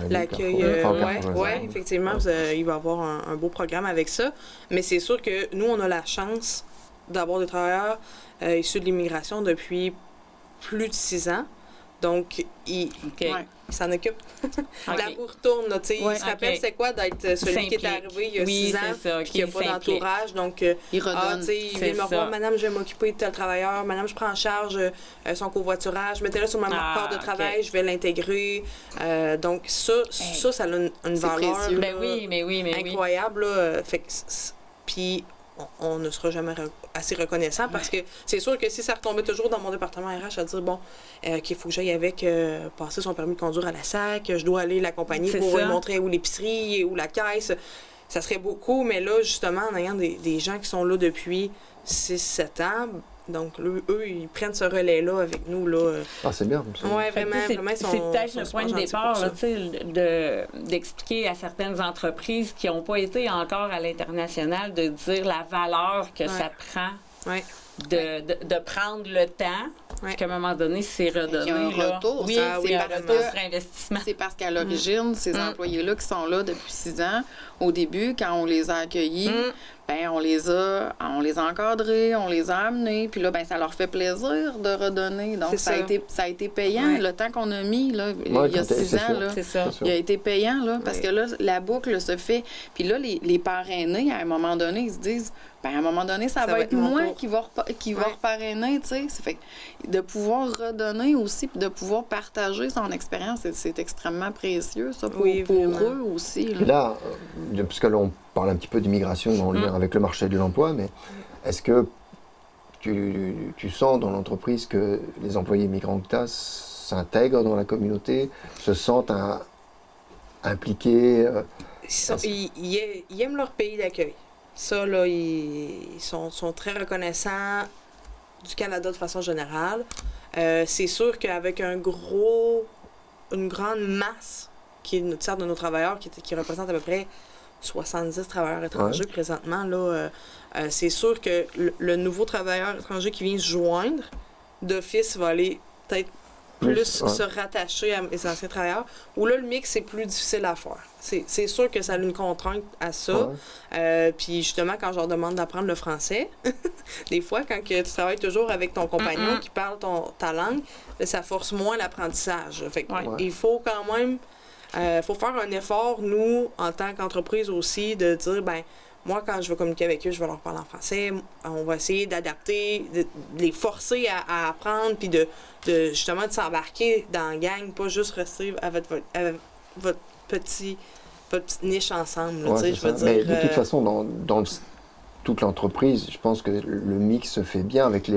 l'accueil. Oui, effectivement, il va y avoir un beau programme avec ça. Mais c'est sûr que nous, on a la chance d'avoir des travailleurs issus de l'immigration depuis plus de 6 ans. Donc, il s'en occupe. La roue tourne. Il se rappelle c'est quoi d'être celui qui est arrivé il y a 6 ans et qui n'a pas d'entourage. Donc, il redonne. Il vient me voir, madame, je vais m'occuper de tel travailleur. Madame, je prends en charge son covoiturage. Mettez-le sur mon corps de travail, je vais l'intégrer. Donc, ça a une valeur incroyable. Puis, on ne sera jamais assez reconnaissant parce que c'est sûr que si ça retombait toujours dans mon département RH à dire qu'il faut que j'aille avec passer son permis de conduire à la SAC, je dois aller l'accompagner pour lui montrer où l'épicerie, où la caisse, ça serait beaucoup, mais là justement en ayant des gens qui sont là depuis 6-7 ans, donc eux ils prennent ce relais-là avec nous là. C'est bien. Oui, vraiment, c'est peut-être le point de départ d'expliquer à certaines entreprises qui n'ont pas été encore à l'international de dire la valeur que ça prend de prendre le temps, qu'à un moment donné, c'est redonné. Il y a un retour. C'est parce qu'à l'origine, ces employés-là qui sont là depuis 6 ans, au début, quand on les a accueillis, on les a encadrés, on les a amenés, puis là, ça leur fait plaisir de redonner. Donc, ça a été payant. Le temps qu'on a mis, là, il y a 6 ans, là, il a été payant, là, parce que là, la boucle se fait. Puis là, les parrainés, à un moment donné, ils se disent, à un moment donné, ça va être moi qui va reparrainer, tu sais. Ça fait de pouvoir redonner aussi, puis de pouvoir partager son expérience, c'est extrêmement précieux, ça, pour eux aussi. Là. Et là, puisque là, on parle un petit peu d'immigration en lien avec le marché de l'emploi, mais est-ce que tu sens dans l'entreprise que les employés migrants que tu as s'intègrent dans la communauté, se sentent impliqués? Ils aiment leur pays d'accueil. Ça, là, ils sont très reconnaissants du Canada de façon générale. C'est sûr qu'avec une grande masse qui est notre tiers de nos travailleurs, qui représente à peu près 70 travailleurs étrangers présentement, là, c'est sûr que le nouveau travailleur étranger qui vient se joindre, d'office, va aller peut-être plus se rattacher à mes anciens travailleurs, où là, le mix, c'est plus difficile à faire. C'est sûr que ça a une contrainte à ça. Puis justement, quand je leur demande d'apprendre le français, des fois, quand tu travailles toujours avec ton compagnon qui parle ta langue, ça force moins l'apprentissage. Fait il faut quand même... faut faire un effort, nous, en tant qu'entreprise aussi, de dire, moi, quand je vais communiquer avec eux, je vais leur parler en français. On va essayer d'adapter, de les forcer à apprendre, puis de justement de s'embarquer dans la gang, pas juste rester avec votre petite niche ensemble. Là, je veux dire, mais de toute façon, dans toute l'entreprise, je pense que le mix se fait bien avec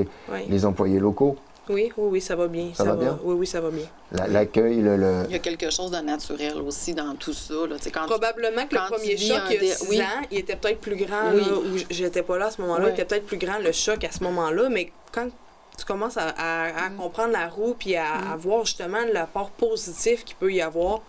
les employés locaux. Oui, ça va bien. Ça va bien? Oui, ça va bien. L'accueil, Il y a quelque chose de naturel aussi dans tout ça. Là. Probablement que le premier choc, il y a 6 ans, il était peut-être plus grand, là, où j'étais pas là à ce moment-là, il était peut-être plus grand le choc à ce moment-là, mais quand tu commences à comprendre la roue puis à voir justement l'apport positif qu'il peut y avoir,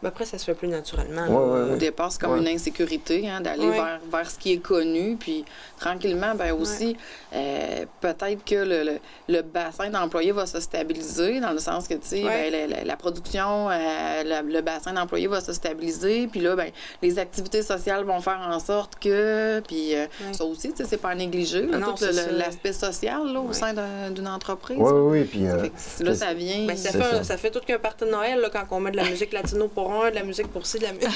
ben après, ça se fait plus naturellement. Au départ, c'est comme une insécurité, d'aller vers ce qui est connu. Puis, tranquillement, aussi, peut-être que le bassin d'employés va se stabiliser, dans le sens que, tu sais, la production, le bassin d'employés va se stabiliser. Puis là, les activités sociales vont faire en sorte que... Puis, ça aussi, tu sais, c'est pas à négliger, là, tout l'aspect social, là, au sein d'une entreprise. Oui. Puis, là, ça vient... ça fait tout qu'un party de Noël, là, quand on met de la musique latino pour de la musique pour ci, de la musique.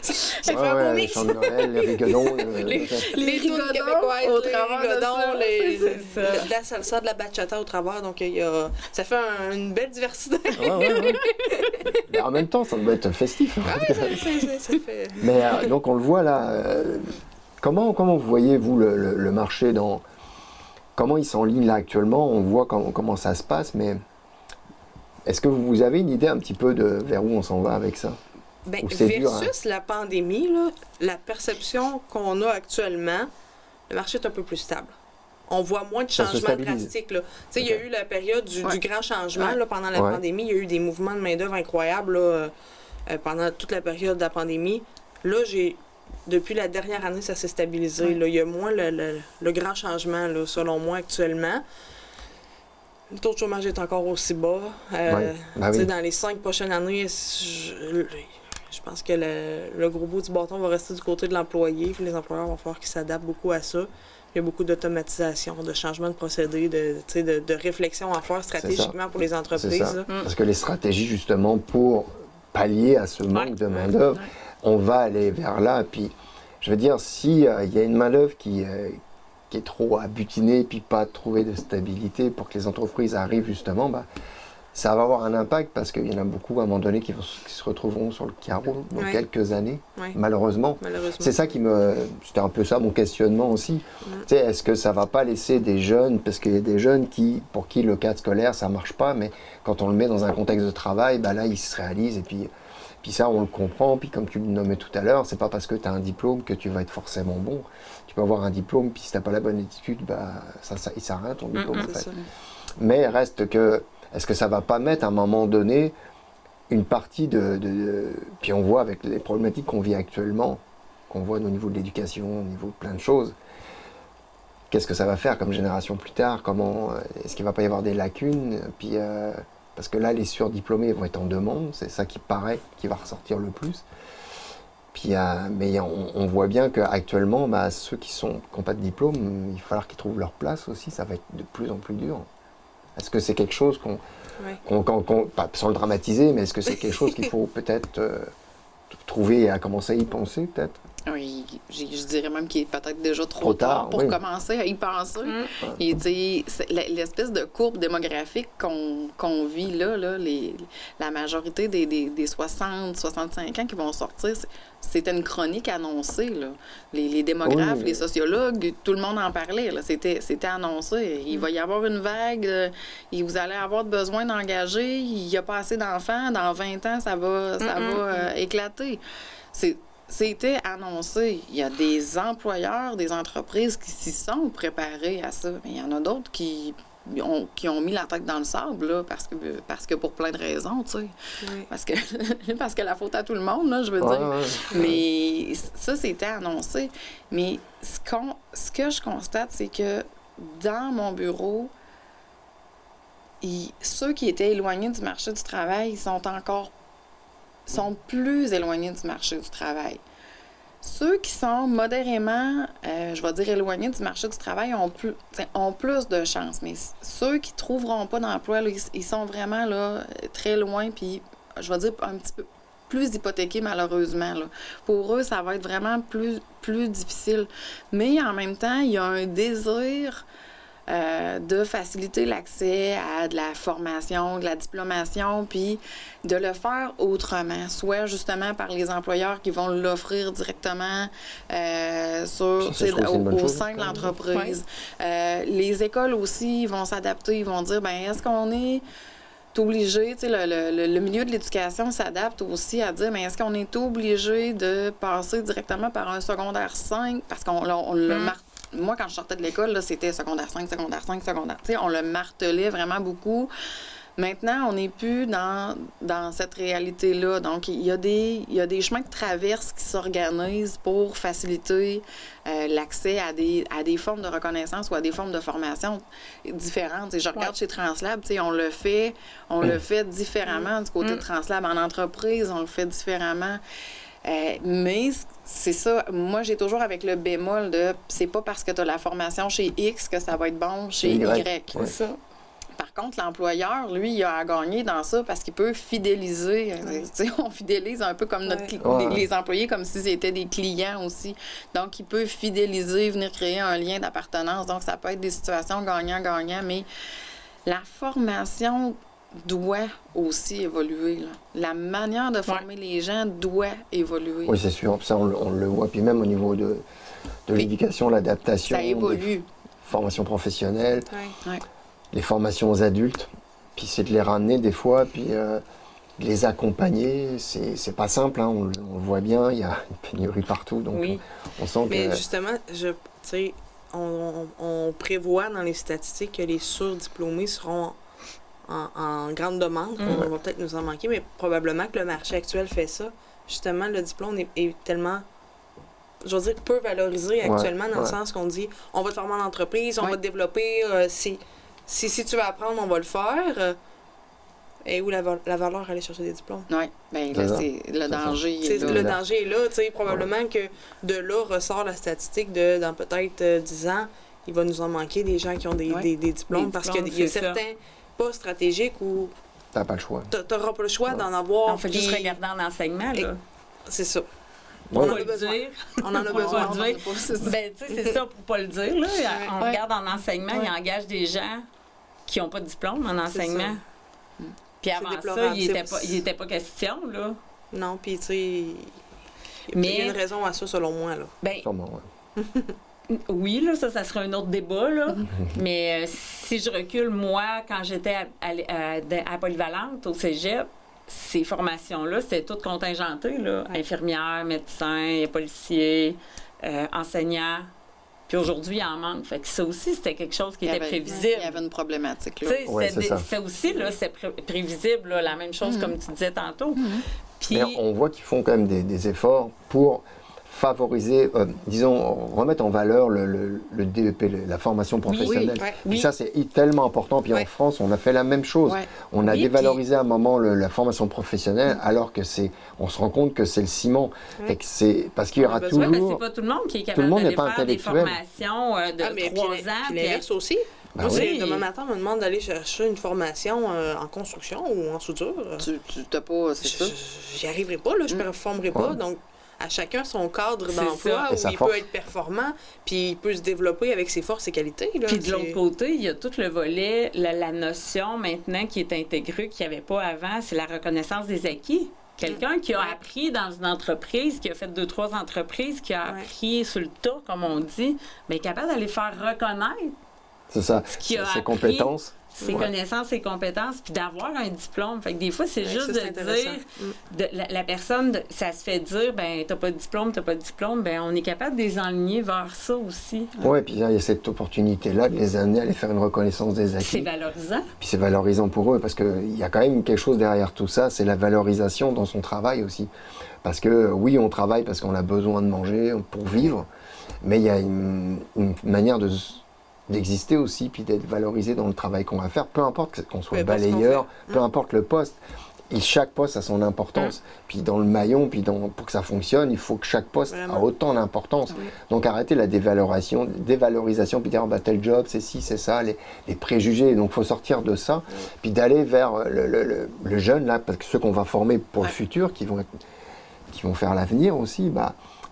Ça fait un beau mix. Les chants de Noël, les rigodons. Les rigodons québécois, au travers de la salsa, de la bachata au travers. Donc, ça fait une belle diversité. Mais en même temps, ça doit être festif. Ça fait... Mais donc, on le voit là. Comment vous voyez, vous, le marché comment il s'enligne là actuellement? On voit comment ça se passe, mais est-ce que vous avez une idée un petit peu de vers où on s'en va avec ça? Versus la pandémie, là, la perception qu'on a actuellement, le marché est un peu plus stable. On voit moins de changements drastiques. Il y a eu la période du grand changement là, pendant la pandémie. Il y a eu des mouvements de main-d'œuvre incroyables là, pendant toute la période de la pandémie. Là, depuis la dernière année, ça s'est stabilisé. Là. Il y a moins le grand changement, là, selon moi, actuellement. Le taux de chômage est encore aussi bas. Dans les 5 prochaines années, je pense que le gros bout du bâton va rester du côté de l'employé. Puis les employeurs vont falloir qu'ils s'adaptent beaucoup à ça. Il y a beaucoup d'automatisation, de changement de procédés, de réflexion à faire stratégiquement pour les entreprises. Parce que les stratégies, justement, pour pallier à ce manque de main-d'œuvre, on va aller vers là. Puis, je veux dire, s'il y a une main-d'œuvre qui est trop à butiner puis pas trouver de stabilité pour que les entreprises arrivent, justement, ça va avoir un impact parce qu'il y en a beaucoup à un moment donné qui se retrouveront sur le carreau dans quelques années, malheureusement. C'est ça c'était un peu ça mon questionnement aussi. Tu sais, est-ce que ça va pas laisser des jeunes, parce qu'il y a des jeunes pour qui le cadre scolaire ça marche pas, mais quand on le met dans un contexte de travail, là ils se réalisent et puis ça on le comprend. Puis comme tu le nommais tout à l'heure, c'est pas parce que tu as un diplôme que tu vas être forcément bon. Tu peux avoir un diplôme puis si t'as pas la bonne attitude, il sert à rien ton diplôme en fait. Ça. Mais reste que est-ce que ça ne va pas mettre à un moment donné une partie Puis on voit avec les problématiques qu'on vit actuellement, qu'on voit au niveau de l'éducation, au niveau de plein de choses, qu'est-ce que ça va faire comme génération plus tard? Est-ce qu'il ne va pas y avoir des lacunes? Puis, parce que là, les surdiplômés vont être en demande, c'est ça qui paraît, qui va ressortir le plus. Puis, mais on voit bien qu'actuellement, ceux qui n'ont pas de diplôme, il va falloir qu'ils trouvent leur place aussi, ça va être de plus en plus dur. Est-ce que c'est quelque chose pas sans le dramatiser, mais est-ce que c'est quelque chose qu'il faut peut-être trouver et à commencer à y penser, peut-être? Oui, je dirais même qu'il est peut-être déjà trop tard pour commencer à y penser. Et l'espèce de courbe démographique qu'on vit là, la majorité des 60-65 ans qui vont sortir, c'était une chronique annoncée. Là. Les démographes, les sociologues, tout le monde en parlait. Là. C'était annoncé. Il va y avoir une vague, et vous allez avoir besoin d'engager, il n'y a pas assez d'enfants, dans 20 ans, ça va éclater. C'était annoncé. Il y a des employeurs, des entreprises qui s'y sont préparés à ça. Mais il y en a d'autres qui ont mis la tête dans le sable, là, parce que pour plein de raisons, tu sais. Parce que la faute à tout le monde, là, je veux dire. Mais ça, c'était annoncé. Mais ce que je constate, c'est que dans mon bureau, ceux qui étaient éloignés du marché du travail sont plus éloignés du marché du travail. Ceux qui sont modérément, je vais dire éloignés du marché du travail, ont plus de chance. Mais ceux qui ne trouveront pas d'emploi, là, ils sont vraiment là, très loin, puis je vais dire un petit peu plus hypothéqués, malheureusement. Là. Pour eux, ça va être vraiment plus difficile. Mais en même temps, il y a un désir de faciliter l'accès à de la formation, de la diplomation, puis de le faire autrement, soit justement par les employeurs qui vont l'offrir directement au sein de l'entreprise. Ouais. Les écoles aussi vont s'adapter, ils vont dire, bien, est-ce qu'on est obligé, tu sais, le milieu de l'éducation s'adapte aussi à dire, mais est-ce qu'on est obligé de passer directement par un secondaire 5, parce qu'on le marque. Moi, quand je sortais de l'école, là, c'était secondaire 5, secondaire 5, secondaire... Tu sais, on le martelait vraiment beaucoup. Maintenant, on n'est plus dans cette réalité-là. Donc, il y a des chemins de traverse qui s'organisent pour faciliter l'accès à des formes de reconnaissance ou à des formes de formation différentes. Et je regarde chez Translab, tu sais, on le fait différemment du côté de Translab. En entreprise, on le fait différemment. Mais c'est ça, moi j'ai toujours avec le bémol de c'est pas parce que tu as la formation chez X que ça va être bon chez Y. C'est ça. Par contre, l'employeur, lui, il a à gagner dans ça parce qu'il peut fidéliser. On fidélise un peu comme les employés, comme si c'était des clients aussi. Donc, il peut fidéliser, venir créer un lien d'appartenance. Donc, ça peut être des situations gagnant-gagnant, mais la formation doit aussi évoluer. Là. La manière de former les gens doit évoluer. Oui, c'est sûr. Ça, on le voit. Puis même au niveau de l'éducation, l'adaptation, ça évolue. Formation professionnelle, les formations aux adultes. Puis c'est de les ramener des fois, puis de les accompagner. C'est pas simple, hein, on le voit bien. Il y a une pénurie partout. Donc on sent que... Mais justement, on prévoit dans les statistiques que les surdiplômés seront en grande demande. On va peut-être nous en manquer, mais probablement que le marché actuel fait ça. Justement, le diplôme est tellement, je veux dire, peu valorisé actuellement dans le sens qu'on dit on va te former en entreprise, on va te développer. Si tu veux apprendre, on va le faire. Et où la valeur aller chercher des diplômes? Oui, bien là, c'est le danger. Le danger est là. Tu sais, probablement que de là ressort la statistique de dans peut-être 10 ans, il va nous en manquer des gens qui ont des diplômes parce qu'il y a certains pas stratégiques où t'as pas le choix. T'auras pas le choix d'en avoir. On fait juste regarder en enseignement, là. C'est ça. On en a besoin. On en a besoin. Ben, tu sais, c'est ça, pour pas le dire, là. On regarde en enseignement, ils engagent des gens qui n'ont pas de diplôme en enseignement. Puis avant ça, il n'était pas question, là. Non, puis tu sais, il y a une raison à ça, selon moi, là. Ben, oui, là, ça serait un autre débat, là. Mais si je recule, moi, quand j'étais à Polyvalente, au cégep, ces formations-là, c'était toutes contingentées, là. Infirmières, médecins, policiers, enseignants. Puis aujourd'hui, il en manque. Fait que ça aussi, c'était quelque chose qui était prévisible. Il y avait une problématique, là. Ça aussi, là, c'est prévisible, là, la même chose comme tu disais tantôt. Puis, mais on voit qu'ils font quand même des efforts pour favoriser, remettre en valeur le DEP, la formation professionnelle. Puis ça, c'est tellement important. Puis en France, on a fait la même chose. On a dévalorisé à un moment la formation professionnelle, alors que on se rend compte que c'est le ciment. Fait que c'est parce qu'il y aura toujours... Mais c'est pas tout le monde qui est capable d'aller faire des formations de 3 ans. Puis l'inverse aussi. Moi, demain matin, on me demande d'aller chercher une formation en construction ou en soudure. Tu t'as pas, c'est ça? J'y arriverai pas, là. Je ne performerai pas. Donc, à chacun son cadre d'emploi où il peut être performant, puis il peut se développer avec ses forces et qualités. Là, puis de l'autre côté, il y a tout le volet, la notion maintenant qui est intégrée, qu'il n'y avait pas avant, c'est la reconnaissance des acquis. Quelqu'un qui a appris dans une entreprise, qui a fait 2-3 entreprises, qui a appris sur le tas, comme on dit, mais est capable d'aller faire reconnaître. C'est ça, ses compétences. Ses connaissances, ses compétences, puis d'avoir un diplôme. Fait que des fois, c'est juste de dire, la personne, ça se fait dire, ben t'as pas de diplôme, ben on est capable de les enligner vers ça aussi. Oui, puis il y a cette opportunité-là de les amener à aller faire une reconnaissance des acquis. C'est valorisant. Puis c'est valorisant pour eux, parce qu'il y a quand même quelque chose derrière tout ça, c'est la valorisation dans son travail aussi. Parce que oui, on travaille parce qu'on a besoin de manger pour vivre, mais il y a une manière d'exister aussi, puis d'être valorisé dans le travail qu'on va faire, peu importe qu'on soit balayeur, peu importe le poste. chaque poste a son importance. Puis dans le maillon, pour que ça fonctionne, il faut que chaque poste a autant d'importance. Donc arrêter la dévalorisation, puis dire tel job, c'est ci, c'est ça, les préjugés. Donc il faut sortir de ça, puis d'aller vers le jeune, là, parce que ceux qu'on va former pour le futur, qui vont faire l'avenir aussi,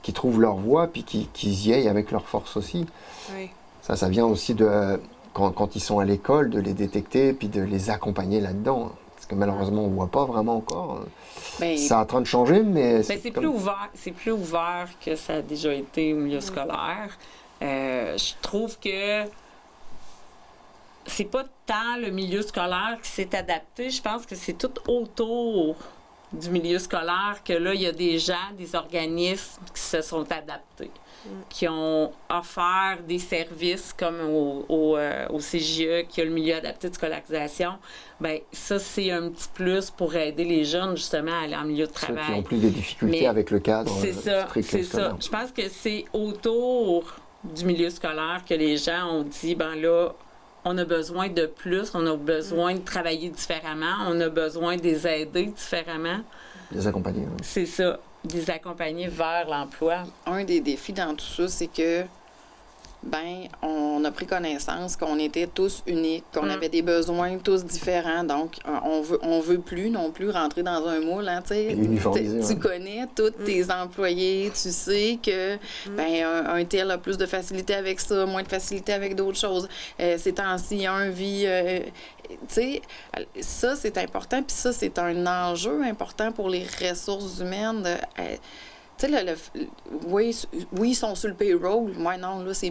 qui trouvent leur voie, puis qui y aillent avec leur force aussi. Oui. Ça vient aussi de, quand ils sont à l'école, de les détecter, puis de les accompagner là-dedans. Parce que malheureusement, on ne voit pas vraiment encore. C'est en train de changer, mais... c'est plus ouvert que ça a déjà été au milieu scolaire. Je trouve que c'est pas tant le milieu scolaire qui s'est adapté. Je pense que c'est tout autour du milieu scolaire que là, il y a des gens, des organismes qui se sont adaptés, qui ont offert des services comme au CJE, qui a le milieu adapté de scolarisation. Bien, ça, c'est un petit plus pour aider les jeunes, justement, à aller en milieu de travail. Ceux qui ont plus de difficultés avec le cadre strict scolaire. Je pense que c'est autour du milieu scolaire que les gens ont dit, ben là, on a besoin de plus, on a besoin de travailler différemment, on a besoin de les aider différemment. Les accompagner. Oui. C'est ça, les accompagner vers l'emploi. Un des défis dans tout ça, c'est que on a pris connaissance qu'on était tous uniques, qu'on avait des besoins tous différents. Donc, on veut plus non plus rentrer dans un moule. Hein, tu connais tous tes employés, tu sais que un tel a plus de facilité avec ça, moins de facilité avec d'autres choses. Ces temps-ci, un vit... ça, c'est important. Puis ça, c'est un enjeu important pour les ressources humaines. Oui, ils sont sur le payroll. Moi, non, là, ce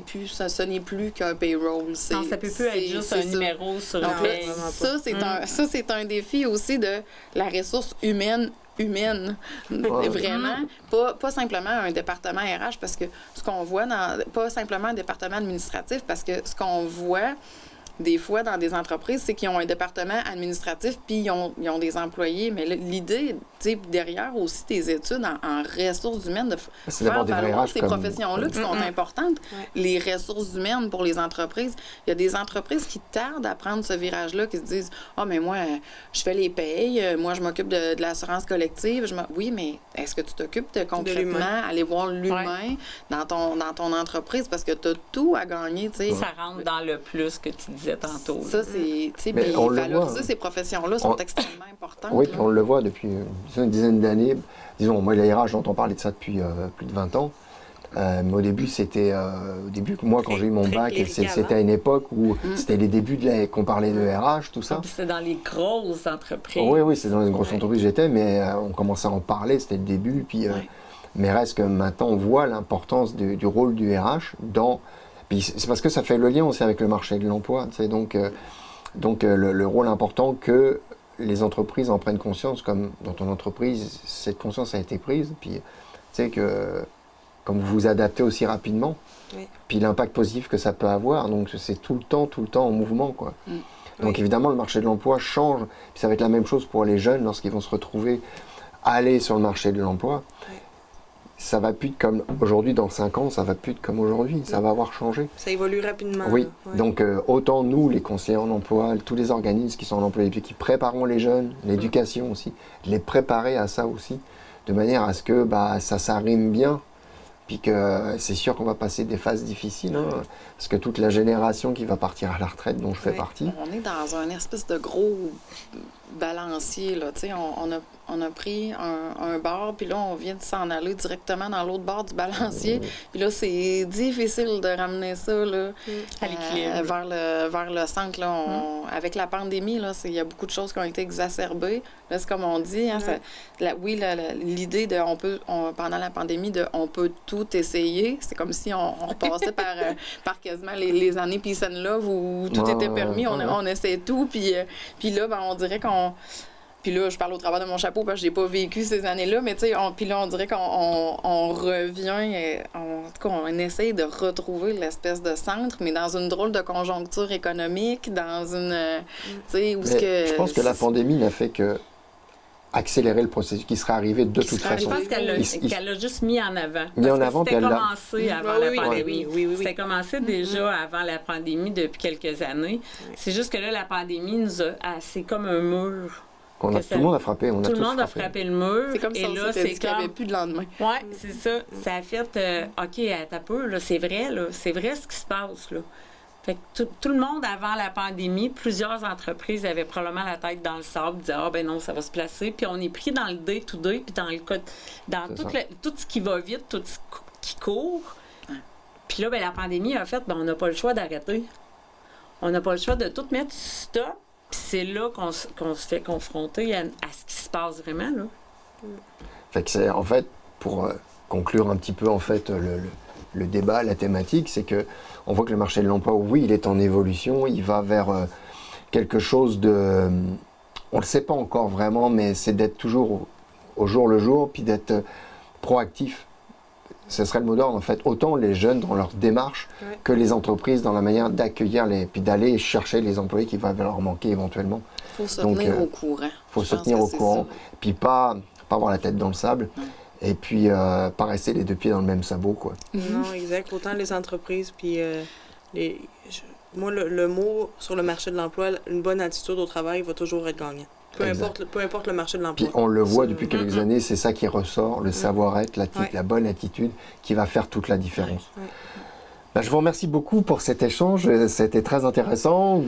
n'est plus qu'un payroll. Non, ça peut plus être juste un numéro sur le paye. Ça, c'est un défi aussi de la ressource humaine. Vraiment. Pas simplement un département RH, parce que ce qu'on voit pas simplement un département administratif, parce que ce qu'on voit des fois dans des entreprises, c'est qu'ils ont un département administratif puis ils ont des employés. Mais l'idée, derrière aussi tes études en ressources humaines, de faire valoir ces professions-là qui sont importantes, les ressources humaines pour les entreprises. Il y a des entreprises qui tardent à prendre ce virage-là, qui se disent « Ah, mais moi, je fais les payes, moi, je m'occupe de l'assurance collective. » Oui, mais est-ce que tu t'occupes de concrètement aller voir l'humain dans ton entreprise? Parce que tu as tout à gagner. Ça rentre dans le plus que tu disais tantôt. Ça, c'est... valoriser ces professions-là sont extrêmement importantes. Oui, puis on le voit depuis une dizaine d'années. Disons, moi, les RH, j'entends parler de ça depuis plus de 20 ans. Mais au début, moi, quand j'ai eu mon bac, c'était à une époque où c'était les débuts qu'on parlait de RH, tout ça. C'était dans les grosses entreprises. Oui, c'était dans les grosses entreprises que j'étais, mais on commençait à en parler, c'était le début. Puis, mais reste que maintenant, on voit l'importance du rôle du RH dans... Puis c'est parce que ça fait le lien aussi avec le marché de l'emploi. Donc le rôle important que les entreprises en prennent conscience, comme dans ton entreprise, cette conscience a été prise. Puis tu sais que comme vous vous adaptez aussi rapidement, puis l'impact positif que ça peut avoir. Donc c'est tout le temps en mouvement, quoi. Donc évidemment, le marché de l'emploi change. Puis ça va être la même chose pour les jeunes lorsqu'ils vont se retrouver à aller sur le marché de l'emploi. Ça va plus être comme aujourd'hui, dans 5 ans, ça va plus être comme aujourd'hui, ça va avoir changé. Ça évolue rapidement. Oui, donc autant nous, les conseillers en emploi, tous les organismes qui sont en emploi et qui préparons les jeunes, l'éducation aussi, les préparer à ça aussi, de manière à ce que ça s'arrime bien, puis que c'est sûr qu'on va passer des phases difficiles, parce que toute la génération qui va partir à la retraite, dont je fais partie... On est dans un espèce de gros balancier, là, tu sais, on a pris un bord, puis là, on vient de s'en aller directement dans l'autre bord du balancier. Puis là, c'est difficile de ramener ça là, vers le centre. Là, avec la pandémie, là, il y a beaucoup de choses qui ont été exacerbées. Là, c'est comme on dit, hein, l'idée de pendant la pandémie, on peut tout essayer. C'est comme si on repassait par quasiment les années peace and love où tout était permis, on essaie tout. Puis là, on dirait qu'on... Puis là, je parle au travers de mon chapeau parce que je n'ai pas vécu ces années-là, mais tu sais, puis là, on dirait qu'on revient, en tout cas, on essaie de retrouver l'espèce de centre, mais dans une drôle de conjoncture économique, dans une... tu sais, où je pense que la pandémie n'a fait que accélérer le processus qui serait arrivé de toute façon. Je pense qu'elle l'a juste mis en avant. C'était commencé avant la pandémie. C'était commencé déjà avant la pandémie depuis quelques années. C'est juste que là, la pandémie c'est comme un mur Tout le monde a frappé. Tout le monde a frappé le mur. C'est comme ça, c'est qu'il n'y avait plus de lendemain. Oui, c'est ça. Ça a fait, OK, attends un peu, là, c'est vrai ce qui se passe, là. Fait que tout le monde, avant la pandémie, plusieurs entreprises avaient probablement la tête dans le sable, disaient « Ah, ben non, ça va se placer. » Puis on est pris dans le day-to-day, puis dans tout ce qui va vite, tout ce qui court. Puis là, ben, la pandémie a fait, ben, on n'a pas le choix d'arrêter. On n'a pas le choix de tout mettre stop. Puis c'est là qu'on se fait confronter à ce qui se passe vraiment, là. Fait que c'est, en fait, pour conclure un petit peu, en fait, le débat, la thématique, c'est que on voit que le marché de l'emploi, oui, il est en évolution, il va vers quelque chose de... On ne le sait pas encore vraiment, mais c'est d'être toujours au jour le jour, puis d'être proactif. Ce serait le mot d'ordre, en fait. Autant les jeunes dans leur démarche que les entreprises dans la manière d'accueillir, puis d'aller chercher les employés qui vont leur manquer éventuellement. Il faut se tenir au courant. Il faut se tenir au courant, puis pas avoir la tête dans le sable. Et puis, pas rester les deux pieds dans le même sabot, quoi. Non, exact. Autant les entreprises, puis moi, le mot sur le marché de l'emploi, une bonne attitude au travail va toujours être gagnant. Peu importe le marché de l'emploi. Puis on le voit depuis quelques années, c'est ça qui ressort, le savoir-être, la bonne attitude, qui va faire toute la différence. Ben, je vous remercie beaucoup pour cet échange, c'était très intéressant.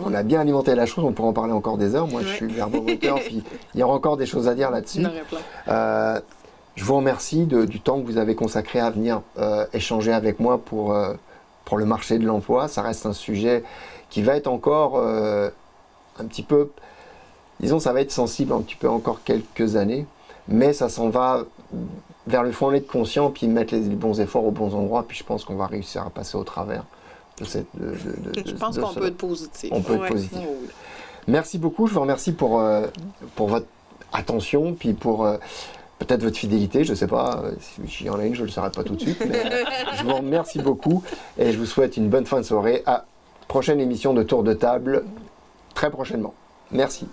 On a bien alimenté la chose, on pourra en parler encore des heures. Moi, je suis verbomoteur, puis il y aura encore des choses à dire là-dessus. Je vous remercie du temps que vous avez consacré à venir échanger avec moi pour le marché de l'emploi. Ça reste un sujet qui va être encore un petit peu, disons, ça va être sensible un petit peu encore quelques années, mais ça s'en va vers le fond, on est conscient, puis mettre les bons efforts aux bons endroits, puis je pense qu'on va réussir à passer au travers de cette... je pense qu'on peut être positif. On peut être positif. Oui. Merci beaucoup, je vous remercie pour votre attention, puis pour peut-être votre fidélité, je ne sais pas, si j'en ai une, je ne le saurai pas tout de suite, mais je vous remercie beaucoup, et je vous souhaite une bonne fin de soirée. À prochaine émission de Tour de Table, très prochainement. Merci.